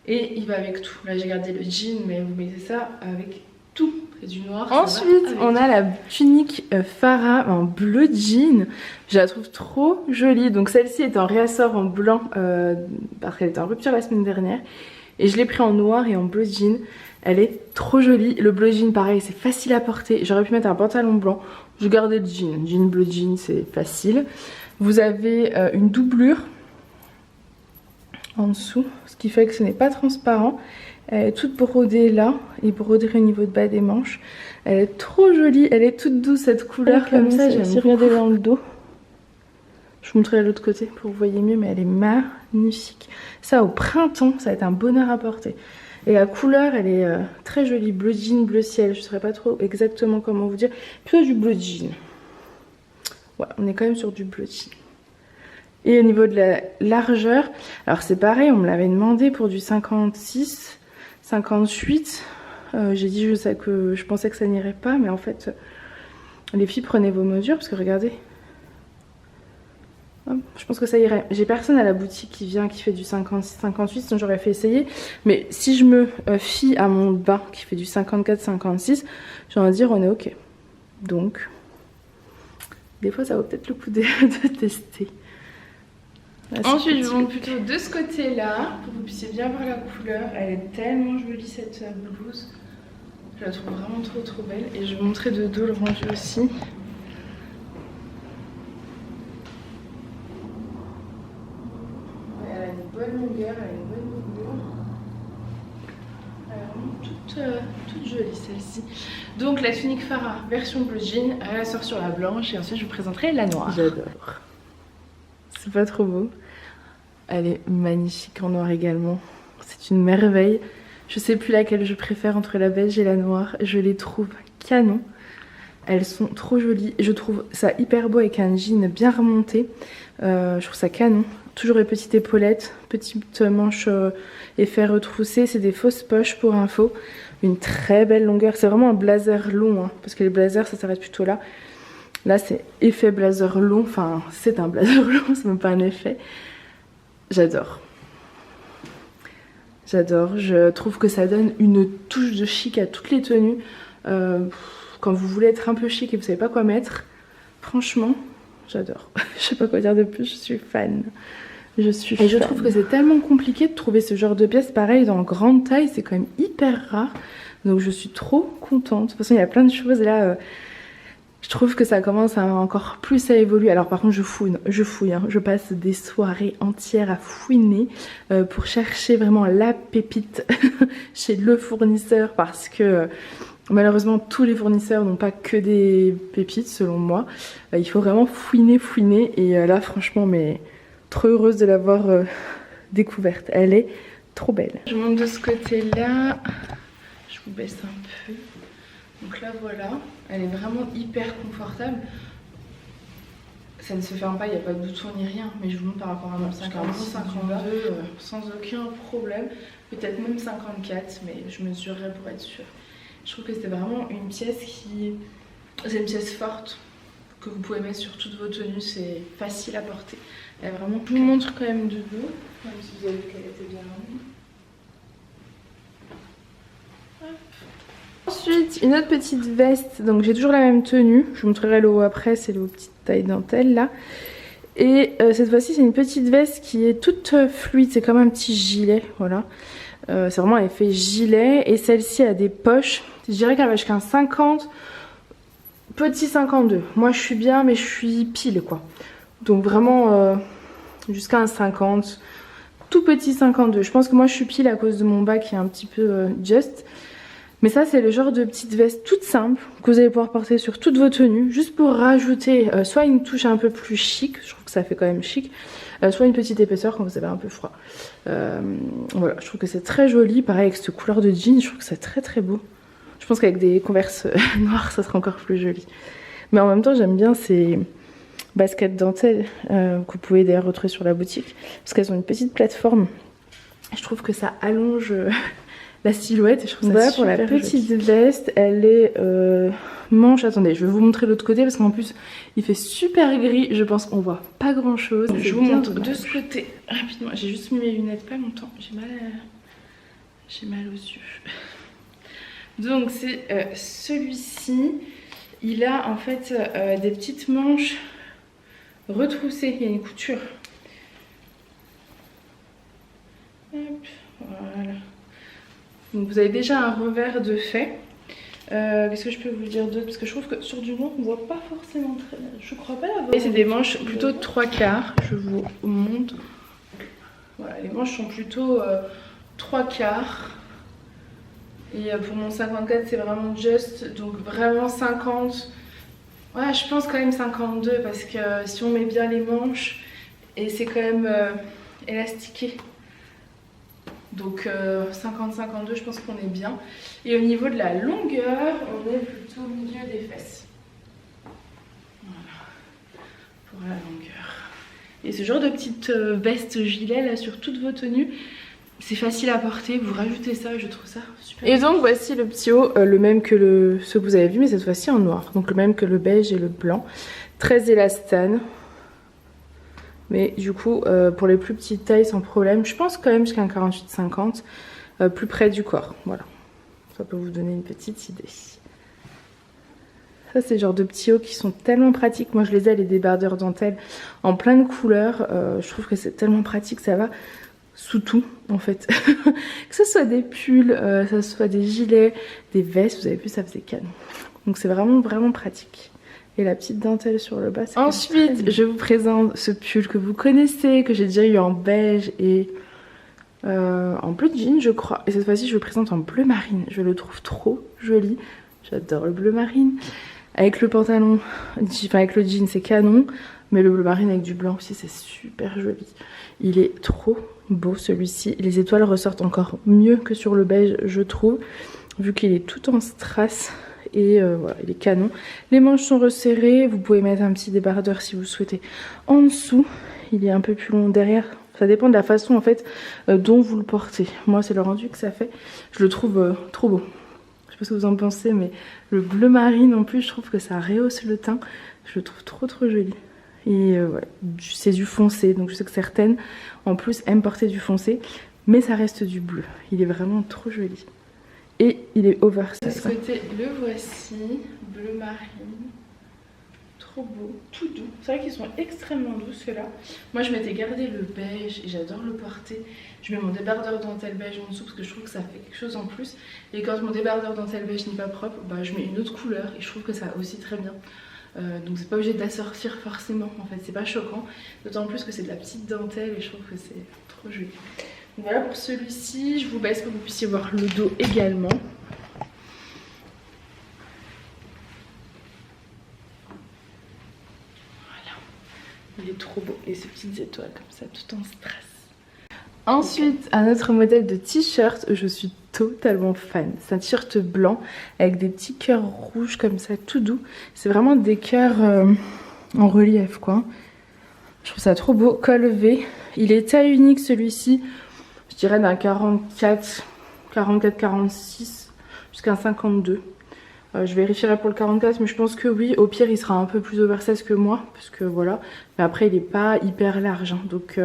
Et il va avec tout. Là j'ai gardé le jean, mais vous mettez ça avec tout. C'est du noir. Ensuite, on a la tunique Farah en bleu jean. Je la trouve trop jolie. Donc celle-ci est en réassort en blanc parce qu'elle était en rupture la semaine dernière. Et je l'ai pris en noir et en bleu jean. Elle est trop jolie. Le bleu jean, pareil, c'est facile à porter. J'aurais pu mettre un pantalon blanc. Je gardais le jean. Jean bleu jean, c'est facile. Vous avez une doublure en dessous, ce qui fait que ce n'est pas transparent. Elle est toute brodée là et brodée au niveau de bas des manches. Elle est trop jolie. Elle est toute douce cette couleur comme ça. J'aime bien. Regardez dans le dos. Je vous montrerai de l'autre côté pour que vous voyez mieux, mais elle est magnifique. Ça au printemps, ça va être un bonheur à porter. Et la couleur, elle est très jolie. Bleu jean, bleu ciel. Je ne saurais pas trop exactement comment vous dire. Plutôt du bleu jean. Ouais, on est quand même sur du bleu jean. Et au niveau de la largeur, alors c'est pareil, on me l'avait demandé pour du 56, 58. J'ai dit que je pensais que ça n'irait pas, mais en fait, les filles, prenez vos mesures parce que regardez. Je pense que ça irait. J'ai personne à la boutique qui vient qui fait du 56-58, sinon j'aurais fait essayer. Mais si je me fie à mon bas qui fait du 54-56, j'ai envie de dire on est ok. Donc, des fois ça vaut peut-être le coup de tester. Là, ensuite je vous montre plutôt de ce côté-là, pour que vous puissiez bien voir la couleur. Elle est tellement jolie cette blouse. Je la trouve vraiment trop belle. Et je vais vous montrer de dos le rendu aussi. Bonne longueur, elle a une bonne longueur. Elle est vraiment toute jolie celle-ci. Donc la tunique Farah version bleu jean, elle sort sur la blanche et ensuite je vous présenterai la noire. J'adore. C'est pas trop beau. Elle est magnifique en noir également. C'est une merveille. Je sais plus laquelle je préfère entre la beige et la noire. Je les trouve canon. Elles sont trop jolies. Je trouve ça hyper beau avec un jean bien remonté. Je trouve ça canon. Toujours les petites épaulettes, petites manches effets retroussées. C'est des fausses poches pour info. Une très belle longueur. C'est vraiment un blazer long, hein, parce que les blazers ça s'arrête plutôt là. Là c'est effet blazer long. Enfin c'est un blazer long, c'est même pas un effet. J'adore. J'adore. Je trouve que ça donne une touche de chic à toutes les tenues. Quand vous voulez être un peu chic et vous savez pas quoi mettre, franchement, j'adore. Je sais pas quoi dire de plus, je suis fan. Je trouve que c'est tellement compliqué de trouver ce genre de pièces. Pareil, dans grande taille, c'est quand même hyper rare. Donc je suis trop contente. De toute façon, il y a plein de choses là Je trouve que ça commence à encore plus à évoluer. Alors par contre je fouille, hein. Je passe des soirées entières à fouiner pour chercher vraiment la pépite chez le fournisseur parce que malheureusement tous les fournisseurs n'ont pas que des pépites selon moi. Il faut vraiment fouiner et là franchement mais trop heureuse de l'avoir découverte. Elle est trop belle. Je monte de ce côté là, je vous baisse un peu. Donc là voilà, elle est vraiment hyper confortable. Ça ne se ferme pas, il n'y a pas de bouton ni rien, mais je vous montre par rapport à mon 52 sans aucun problème. Peut-être même 54, mais je mesurerai pour être sûre. Je trouve que c'est vraiment une pièce qui... C'est une pièce forte que vous pouvez mettre sur toutes vos tenues, c'est facile à porter. Elle est vraiment... Je vous montre quand même de dos, même si vous avez vu qu'elle était bien longue. Ensuite, une autre petite veste, donc j'ai toujours la même tenue, je vous montrerai le haut après, c'est le petite taille dentelle là. Et cette fois-ci c'est une petite veste qui est toute fluide, c'est comme un petit gilet, voilà. C'est vraiment un effet gilet et celle-ci a des poches, je dirais qu'elle va jusqu'à un 50, petit 52. Moi je suis bien mais je suis pile quoi. Donc vraiment jusqu'à un 50, tout petit 52. Je pense que moi je suis pile à cause de mon bas qui est un petit peu just. Mais ça c'est le genre de petite veste toute simple que vous allez pouvoir porter sur toutes vos tenues, juste pour rajouter soit une touche un peu plus chic, je trouve que ça fait quand même chic, soit une petite épaisseur quand vous avez un peu froid. Voilà, je trouve que c'est très joli, pareil avec cette couleur de jean, je trouve que c'est très très beau. Je pense qu'avec des Converse noirs ça sera encore plus joli. Mais en même temps j'aime bien ces baskets dentelle que vous pouvez d'ailleurs retrouver sur la boutique, parce qu'elles ont une petite plateforme. Je trouve que ça allonge... la silhouette, je trouve ça voilà super pour la petite joli. Veste, elle est manche, attendez je vais vous montrer l'autre côté parce qu'en plus il fait super gris, je pense qu'on voit pas grand chose. Je vous montre de ce côté rapidement, j'ai juste mis mes lunettes pas longtemps, j'ai mal aux yeux. Donc c'est celui-ci, il a en fait des petites manches retroussées, il y a une couture. Hop, voilà. Donc vous avez déjà un revers de fait. Qu'est-ce que je peux vous dire d'autre? Parce que je trouve que sur du long on voit pas forcément très bien. Je crois pas l'avoir. Et c'est des manches plutôt 3/4. Je vous montre. Voilà, les manches sont plutôt 3/4. Et pour mon 54 c'est vraiment just. Donc vraiment 50. Ouais, je pense quand même 52 parce que si on met bien les manches et c'est quand même élastiqué. Donc 50-52 je pense qu'on est bien. Et au niveau de la longueur, on est plutôt au milieu des fesses. Voilà, pour la longueur. Et ce genre de petite veste gilet là sur toutes vos tenues, c'est facile à porter, vous rajoutez ça, je trouve ça super. Et donc voici le petit haut, le même que ce que vous avez vu mais cette fois-ci en noir. Donc le même que le beige et le blanc. Très élastane. Mais du coup, pour les plus petites tailles, sans problème. Je pense quand même jusqu'à un 48-50, plus près du corps. Voilà. Ça peut vous donner une petite idée. Ça, c'est le genre de petits hauts qui sont tellement pratiques. Moi, je les ai, les débardeurs dentelle, en plein de couleurs. Je trouve que c'est tellement pratique, ça va sous tout, en fait. Que ce soit des pulls, que ce soit des gilets, des vestes. Vous avez vu, ça faisait canon. Donc, c'est vraiment, vraiment pratique. Et la petite dentelle sur le bas. Ensuite, je vous présente ce pull que vous connaissez, que j'ai déjà eu en beige et en bleu jean, je crois. Et cette fois-ci, je vous le présente en bleu marine. Je le trouve trop joli. J'adore le bleu marine. Avec le pantalon, enfin avec le jean, c'est canon. Mais le bleu marine avec du blanc aussi, c'est super joli. Il est trop beau celui-ci. Les étoiles ressortent encore mieux que sur le beige, je trouve. Vu qu'il est tout en strass. Et voilà, il est canon. Les manches sont resserrées. Vous pouvez mettre un petit débardeur si vous souhaitez en dessous. Il est un peu plus long derrière. Ça dépend de la façon en fait dont vous le portez. Moi c'est le rendu que ça fait. Je le trouve trop beau. Je sais pas ce que vous en pensez mais le bleu marine en plus je trouve que ça rehausse le teint. Je le trouve trop joli. Et ouais, c'est du foncé. Donc je sais que certaines en plus aiment porter du foncé. Mais ça reste du bleu. Il est vraiment trop joli. Et il est oversize. De ce côté, le voici, bleu marine. Trop beau, tout doux. C'est vrai qu'ils sont extrêmement doux ceux-là. Moi je m'étais gardé le beige et j'adore le porter. Je mets mon débardeur dentelle beige en dessous parce que je trouve que ça fait quelque chose en plus. Et quand mon débardeur dentelle beige n'est pas propre, bah, je mets une autre couleur et je trouve que ça va aussi très bien. Donc c'est pas obligé d'assortir forcément, en fait c'est pas choquant. D'autant plus que c'est de la petite dentelle et je trouve que c'est trop joli. Donc voilà pour celui-ci, je vous baisse pour que vous puissiez voir le dos également. Voilà, il est trop beau et ces petites étoiles comme ça tout en strass. Ensuite, un autre modèle de t-shirt, je suis totalement fan. C'est un t-shirt blanc avec des petits cœurs rouges comme ça, tout doux. C'est vraiment des cœurs en relief quoi. Je trouve ça trop beau, col V. Il est taille unique celui-ci, je dirais d'un 44, 46 jusqu'à un 52. Je vérifierai pour le 44 mais je pense que oui, au pire il sera un peu plus oversize que moi parce que voilà, mais après il est pas hyper large hein. Donc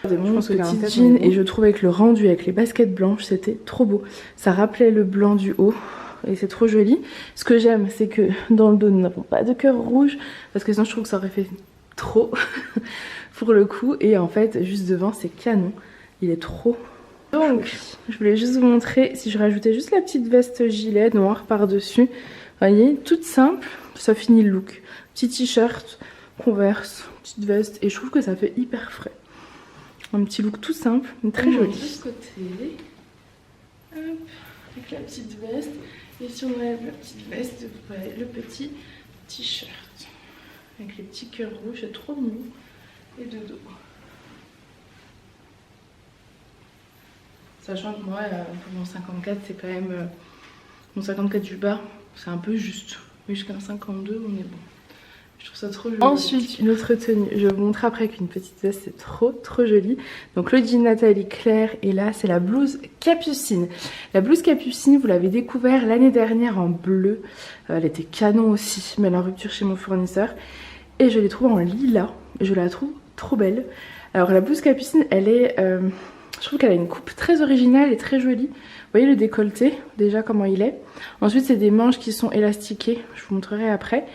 je pense que petit jean et je trouve avec le rendu avec les baskets blanches c'était trop beau, ça rappelait le blanc du haut et c'est trop joli. Ce que j'aime c'est que dans le dos nous n'avons pas de cœur rouge parce que sinon je trouve que ça aurait fait trop pour le coup et en fait juste devant c'est canon, il est trop. Donc, je voulais juste vous montrer si je rajoutais juste la petite veste gilet noire par-dessus. Vous voyez, toute simple, ça finit le look. Petit t-shirt, converse, petite veste et je trouve que ça fait hyper frais. Un petit look tout simple, mais très joli. De ce côté, hop, avec la petite veste. Et si on enlève la petite veste, vous voyez le petit t-shirt. Avec les petits cœurs rouges, c'est trop mignon. Et de dos. Sachant que moi, pour mon 54, c'est quand même... mon 54 du bas, c'est un peu juste. Mais jusqu'à 52, on est bon. Je trouve ça trop joli. Ensuite, une autre tenue. Je vous montre après qu'une petite veste, c'est trop joli. Donc le jean Nathalie Claire. Et là, c'est la blouse Capucine. La blouse Capucine, vous l'avez découvert l'année dernière en bleu. Elle était canon aussi, mais elle est en rupture chez mon fournisseur. Et je l'ai trouvée en lilas. Je la trouve trop belle. Alors la blouse Capucine, elle est... je trouve qu'elle a une coupe très originale et très jolie. Vous voyez le décolleté, déjà comment il est. Ensuite, c'est des manches qui sont élastiquées. Je vous montrerai après.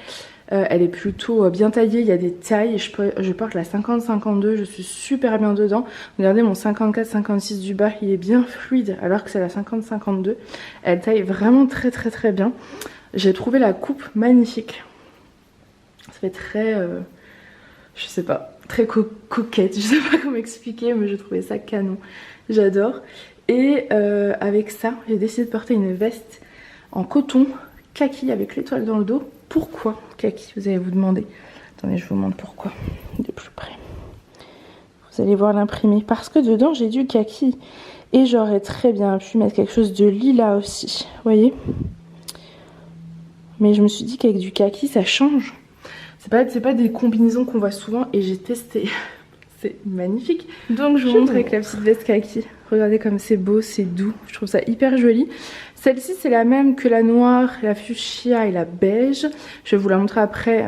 Elle est plutôt bien taillée. Il y a des tailles. Je porte la 50-52. Je suis super bien dedans. Regardez mon 54-56 du bas. Il est bien fluide alors que c'est la 50-52. Elle taille vraiment très bien. J'ai trouvé la coupe magnifique. Ça fait très... je sais pas, très coquette, je sais pas comment expliquer mais je trouvais ça canon, j'adore. Et avec ça j'ai décidé de porter une veste en coton kaki avec l'étoile dans le dos. Pourquoi kaki, vous allez vous demander. Attendez, je vous montre pourquoi de plus près. Vous allez voir l'imprimé, parce que dedans j'ai du kaki et j'aurais très bien pu mettre quelque chose de lilas aussi, vous voyez. Mais je me suis dit qu'avec du kaki ça change. C'est pas des combinaisons qu'on voit souvent et j'ai testé. C'est magnifique. Donc je vous montre avec la petite veste kaki. Regardez comme c'est beau, c'est doux. Je trouve ça hyper joli. Celle-ci c'est la même que la noire, la fuchsia et la beige. Je vais vous la montrer après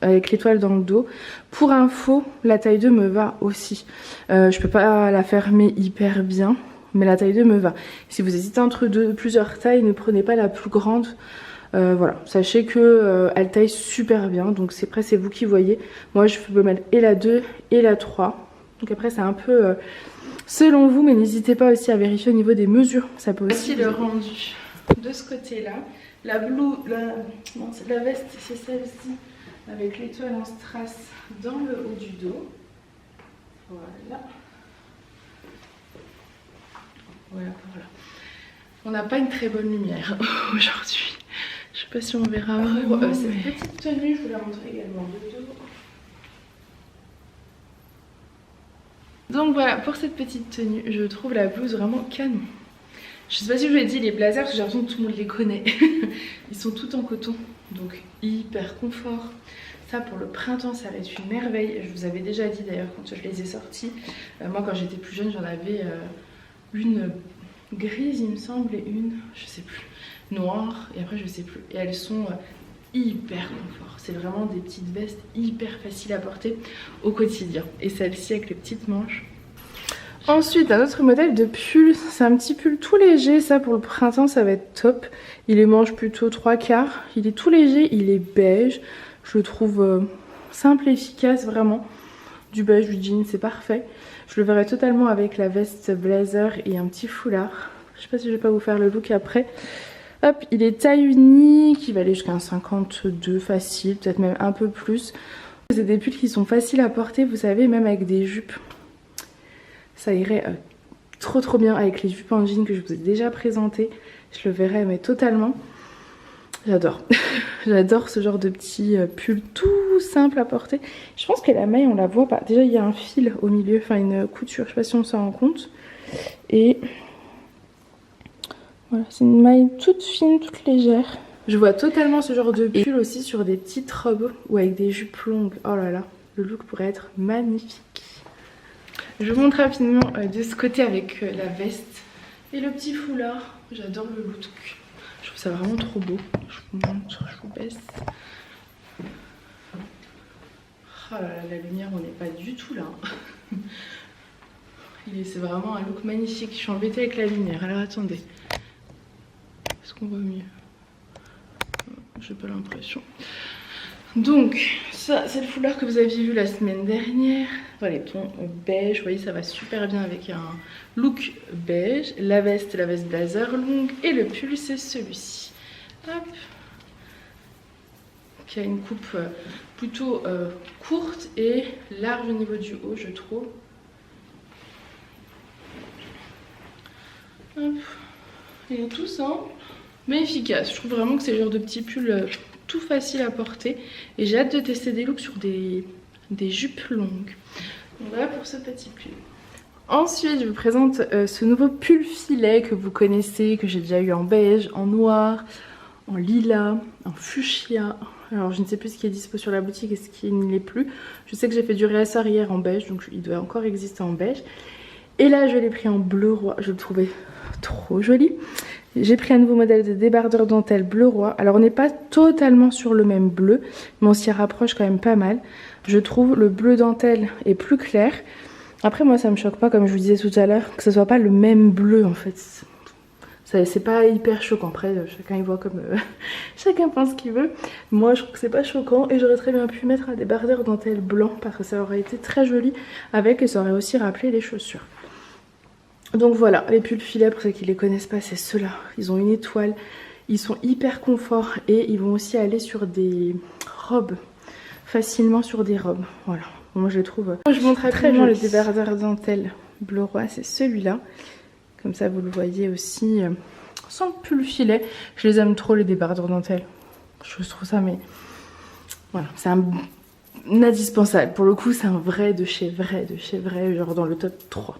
avec l'étoile dans le dos. Pour info, la taille 2 me va aussi. Je peux pas la fermer hyper bien, mais la taille 2 me va. Si vous hésitez entre plusieurs tailles, ne prenez pas la plus grande. Voilà, sachez que elle taille super bien, donc c'est après c'est vous qui voyez. Moi je peux mettre et la 2 et la 3. Donc après c'est un peu selon vous, mais n'hésitez pas aussi à vérifier au niveau des mesures. Ça peut aussi le rendu de ce côté-là. La veste c'est celle-ci avec l'étoile en strass dans le haut du dos. Voilà. Voilà. On n'a pas une très bonne lumière aujourd'hui. Je sais pas si on verra. Cette petite tenue, je vous la montrer également de dos. Donc voilà, pour cette petite tenue, je trouve la blouse vraiment canon. Je sais pas si je vous ai dit les blazers, parce que j'ai l'impression que tout le monde les connaît. Ils sont tous en coton, donc hyper confort. Ça pour le printemps, ça va être une merveille. Je vous avais déjà dit d'ailleurs quand je les ai sortis. Moi quand j'étais plus jeune, j'en avais une grise il me semble et une, je sais plus, noire et après je sais plus. Et elles sont hyper confort. C'est vraiment des petites vestes hyper faciles à porter au quotidien. Et celle-ci avec les petites manches. Ensuite un autre modèle de pull, c'est un petit pull tout léger, ça pour le printemps ça va être top. Il est manche plutôt 3/4, il est tout léger, il est beige. Je le trouve simple et efficace vraiment. Du beige, du jean, c'est parfait. Je le verrai totalement avec la veste blazer et un petit foulard. Je sais pas si je vais pas vous faire le look après. Hop, il est taille unique, il va aller jusqu'à un 52 facile, peut-être même un peu plus. C'est des pulls qui sont faciles à porter, vous savez, même avec des jupes. Ça irait trop bien avec les jupes en jean que je vous ai déjà présentées. Je le verrais mais totalement. J'adore. J'adore ce genre de petit pull tout simple à porter. Je pense que la maille on la voit pas. Déjà il y a un fil au milieu, enfin une couture, je sais pas si on s'en rend compte. Et voilà, c'est une maille toute fine, toute légère. Je vois totalement ce genre de pull aussi sur des petites robes ou avec des jupes longues. Oh là là, le look pourrait être magnifique. Je vous montre rapidement de ce côté avec la veste et le petit foulard. J'adore le look. Je trouve ça vraiment trop beau. Je vous montre, je vous baisse. Oh là là, la lumière, on n'est pas du tout là. C'est vraiment un look magnifique. Je suis embêtée avec la lumière. Alors attendez. Est-ce qu'on voit mieux? J'ai pas l'impression. Donc, ça, c'est le foulard que vous aviez vu la semaine dernière. Voilà, les tons beige. Vous voyez, ça va super bien avec un look beige. La veste blazer longue. Et le pull, c'est celui-ci. Hop. Qui a une coupe plutôt courte et large au niveau du haut, je trouve. Hop. Il est tout simple, mais efficace. Je trouve vraiment que c'est le genre de petit pull tout facile à porter. Et j'ai hâte de tester des looks sur des jupes longues. Donc voilà pour ce petit pull. Ensuite, je vous présente ce nouveau pull filet que vous connaissez, que j'ai déjà eu en beige, en noir, en lilas, en fuchsia. Alors je ne sais plus ce qui est dispo sur la boutique et ce qui ne l'est plus. Je sais que j'ai fait du réassort hier en beige, donc il doit encore exister en beige. Et là, je l'ai pris en bleu roi. Je le trouvais trop joli. J'ai pris un nouveau modèle de débardeur dentelle bleu roi. Alors on n'est pas totalement sur le même bleu, mais on s'y rapproche quand même pas mal. Je trouve le bleu dentelle est plus clair. Après moi ça me choque pas, comme je vous disais tout à l'heure, que ce soit pas le même bleu en fait. C'est pas hyper choquant. Après chacun y voit comme chacun pense ce qu'il veut. Moi je trouve que c'est pas choquant et j'aurais très bien pu mettre un débardeur dentelle blanc parce que ça aurait été très joli avec et ça aurait aussi rappelé les chaussures. Donc voilà, les pulls filets, pour ceux qui les connaissent pas, c'est ceux-là. Ils ont une étoile, ils sont hyper confort et ils vont aussi aller sur des robes, facilement sur des robes. Voilà, moi je les trouve. Je vous montre rapidement le débardeur dentelle bleu roi, c'est celui-là. Comme ça vous le voyez aussi sans pull filet. Je les aime trop les débardeurs dentelle. Je trouve ça, mais voilà, c'est un indispensable. Pour le coup, c'est un vrai de chez vrai, genre dans le top 3.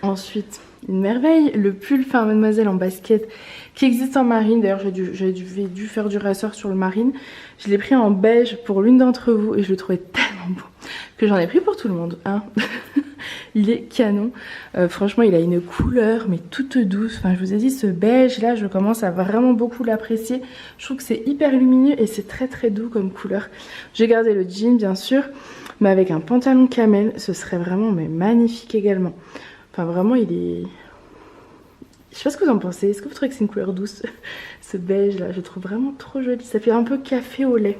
Ensuite, une merveille, le pull fin mademoiselle en basket qui existe en marine. D'ailleurs, j'ai dû faire du rassort sur le marine. Je l'ai pris en beige pour l'une d'entre vous et je le trouvais tellement beau que j'en ai pris pour tout le monde. Hein. Il est canon. Franchement, il a une couleur mais toute douce. Enfin, je vous ai dit, ce beige là, je commence à vraiment beaucoup l'apprécier. Je trouve que c'est hyper lumineux et c'est très doux comme couleur. J'ai gardé le jean bien sûr, mais avec un pantalon camel, ce serait vraiment mais magnifique également. Enfin vraiment il est... Je sais pas ce que vous en pensez. Est-ce que vous trouvez que c'est une couleur douce? Ce beige là, je le trouve vraiment trop joli. Ça fait un peu café au lait.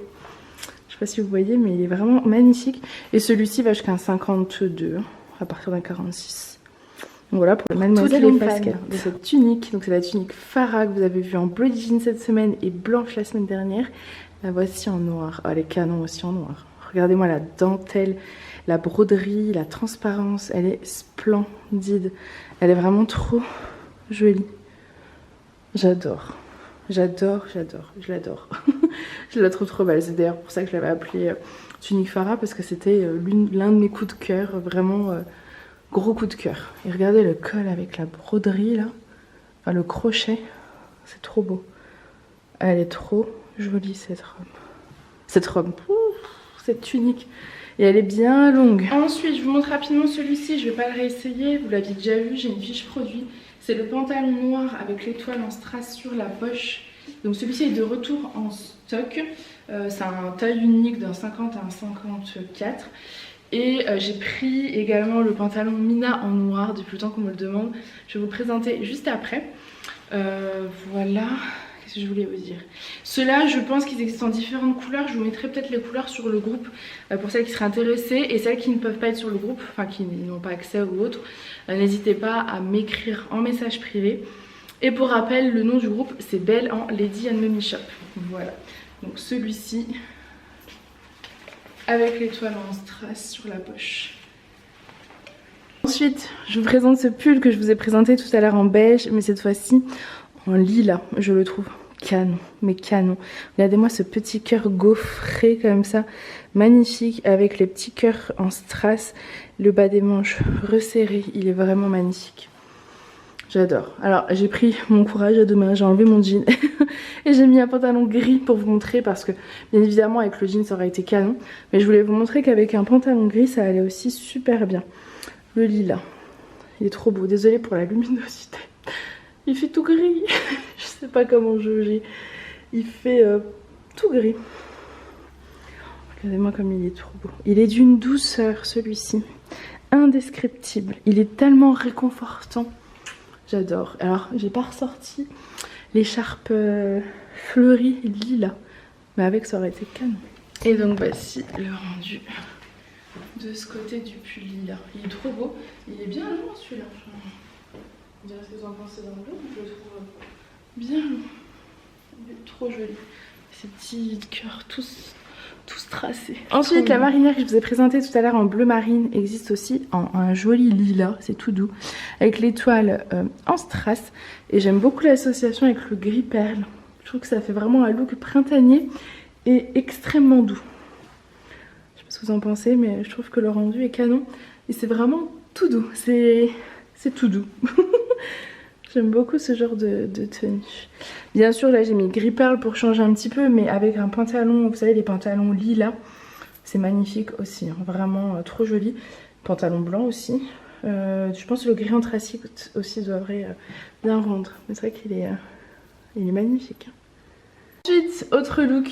Je sais pas si vous voyez, mais il est vraiment magnifique. Et celui-ci va jusqu'à un 52 à partir d'un 46. Donc voilà pour mademoiselle les baskets de cette tunique. Donc c'est la tunique Farah que vous avez vue en bleu jean cette semaine et blanche la semaine dernière. La voici en noir. Oh, elle est canon aussi en noir. Regardez-moi la dentelle, la broderie, la transparence, elle est splendide. Elle est vraiment trop jolie. J'adore. Je l'adore. Je la trouve trop belle. C'est d'ailleurs pour ça que je l'avais appelée tunique Farah, parce que c'était l'un de mes coups de cœur, vraiment gros coup de cœur. Et regardez le col avec la broderie là, enfin le crochet, c'est trop beau. Elle est trop jolie cette robe. Cette tunique. Et elle est bien longue. Ensuite, je vous montre rapidement celui-ci. Je vais pas le réessayer. Vous l'aviez déjà vu. J'ai une fiche produit. C'est le pantalon noir avec l'étoile en strass sur la poche. Donc celui-ci est de retour en stock. C'est un taille unique d'un 50 à un 54. Et j'ai pris également le pantalon Mina en noir depuis le temps qu'on me le demande. Je vais vous le présenter juste après. Voilà. Qu'est-ce que je voulais vous dire? Ceux-là, je pense qu'ils existent en différentes couleurs. Je vous mettrai peut-être les couleurs sur le groupe pour celles qui seraient intéressées. Et celles qui ne peuvent pas être sur le groupe, enfin qui n'ont pas accès ou autre, n'hésitez pas à m'écrire en message privé. Et pour rappel, le nom du groupe c'est Belle en Lady and Mummy Shop. Voilà, donc celui-ci avec l'étoile en strass sur la poche. Ensuite, je vous présente ce pull que je vous ai présenté tout à l'heure en beige, mais cette fois-ci en lilas. Je le trouve canon, mais canon. Regardez-moi ce petit cœur gaufré comme ça, magnifique, avec les petits cœurs en strass, le bas des manches resserré, il est vraiment magnifique. J'adore. Alors j'ai pris mon courage à deux mains, j'ai enlevé mon jean et j'ai mis un pantalon gris pour vous montrer parce que bien évidemment avec le jean ça aurait été canon, mais je voulais vous montrer qu'avec un pantalon gris ça allait aussi super bien. Le lilas, il est trop beau, désolée pour la luminosité, il fait tout gris, je sais pas comment jauger, il fait tout gris. Regardez-moi comme il est trop beau, il est d'une douceur celui-ci, indescriptible, il est tellement réconfortant. J'adore. Alors, j'ai pas ressorti l'écharpe fleurie lilas, mais avec ça aurait été canon. Et donc voici le rendu de ce côté du pull lilas. Il est trop beau. Il est bien long celui-là. Vous direz ce que vous en pensez dans le dos. Je le trouve bien long. Il est trop joli. Ces petits cœurs tous tracés. Ensuite, la marinière que je vous ai présentée tout à l'heure en bleu marine existe aussi en un joli lilas, c'est tout doux, avec l'étoile en strass. Et j'aime beaucoup l'association avec le gris perle. Je trouve que ça fait vraiment un look printanier et extrêmement doux. Je sais pas ce que vous en pensez, mais je trouve que le rendu est canon. Et c'est vraiment tout doux, c'est tout doux. J'aime beaucoup ce genre de tenue. Bien sûr, là j'ai mis gris perle pour changer un petit peu, mais avec un pantalon, vous savez, les pantalons lilas, c'est magnifique aussi, hein, vraiment trop joli. Pantalon blanc aussi. Je pense que le gris anthracite aussi devrait bien rendre. Mais c'est vrai qu'il est, il est magnifique. Ensuite, autre look.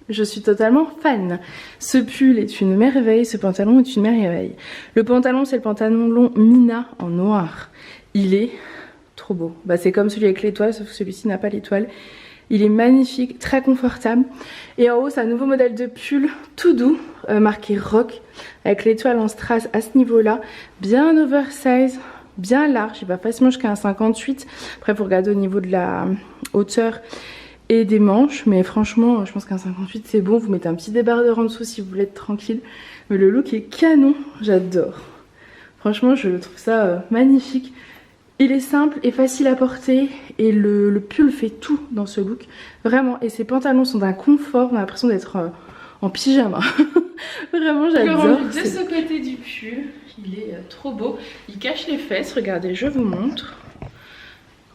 Je suis totalement fan. Ce pull est une merveille, ce pantalon est une merveille. Le pantalon, c'est le pantalon long Mina en noir. Il est trop beau. Bah, c'est comme celui avec l'étoile, sauf que celui-ci n'a pas l'étoile. Il est magnifique, très confortable. Et en haut, c'est un nouveau modèle de pull tout doux, marqué rock, avec l'étoile en strass à ce niveau-là. Bien oversize, bien large. Il va facilement jusqu'à un 58. Après, vous regardez au niveau de la hauteur et des manches. Mais franchement, je pense qu'un 58, c'est bon. Vous mettez un petit débardeur en dessous si vous voulez être tranquille. Mais le look est canon. J'adore. Franchement, je trouve ça magnifique. Il est simple et facile à porter et le pull fait tout dans ce look, vraiment. Et ces pantalons sont d'un confort, on a l'impression d'être en pyjama. Vraiment, j'adore. Le rendu de ce côté du pull, il est trop beau. Il cache les fesses, regardez, je vous montre.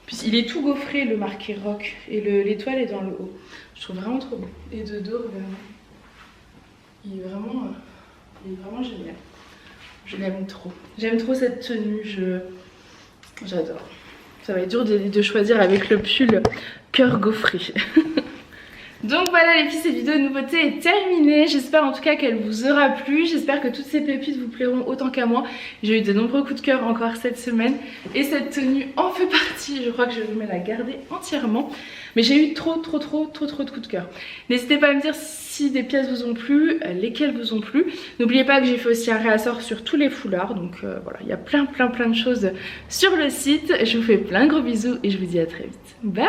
Puis il est tout gaufré, le marqué rock, et l'étoile est dans le haut. Je trouve vraiment trop beau. Et de dos, regardez. Il est vraiment génial. Je l'aime trop. J'aime trop cette tenue, j'adore. Ça va être dur de choisir avec le pull cœur gaufré. Donc voilà les filles, cette vidéo de nouveauté est terminée. J'espère en tout cas qu'elle vous aura plu. J'espère que toutes ces pépites vous plairont autant qu'à moi. J'ai eu de nombreux coups de cœur encore cette semaine. Et cette tenue en fait partie. Je crois que je vais me la garder entièrement. Mais j'ai eu trop de coups de cœur. N'hésitez pas à me dire si des pièces vous ont plu, lesquelles vous ont plu. N'oubliez pas que j'ai fait aussi un réassort sur tous les foulards. Donc voilà, il y a plein de choses sur le site. Je vous fais plein de gros bisous et je vous dis à très vite. Bye!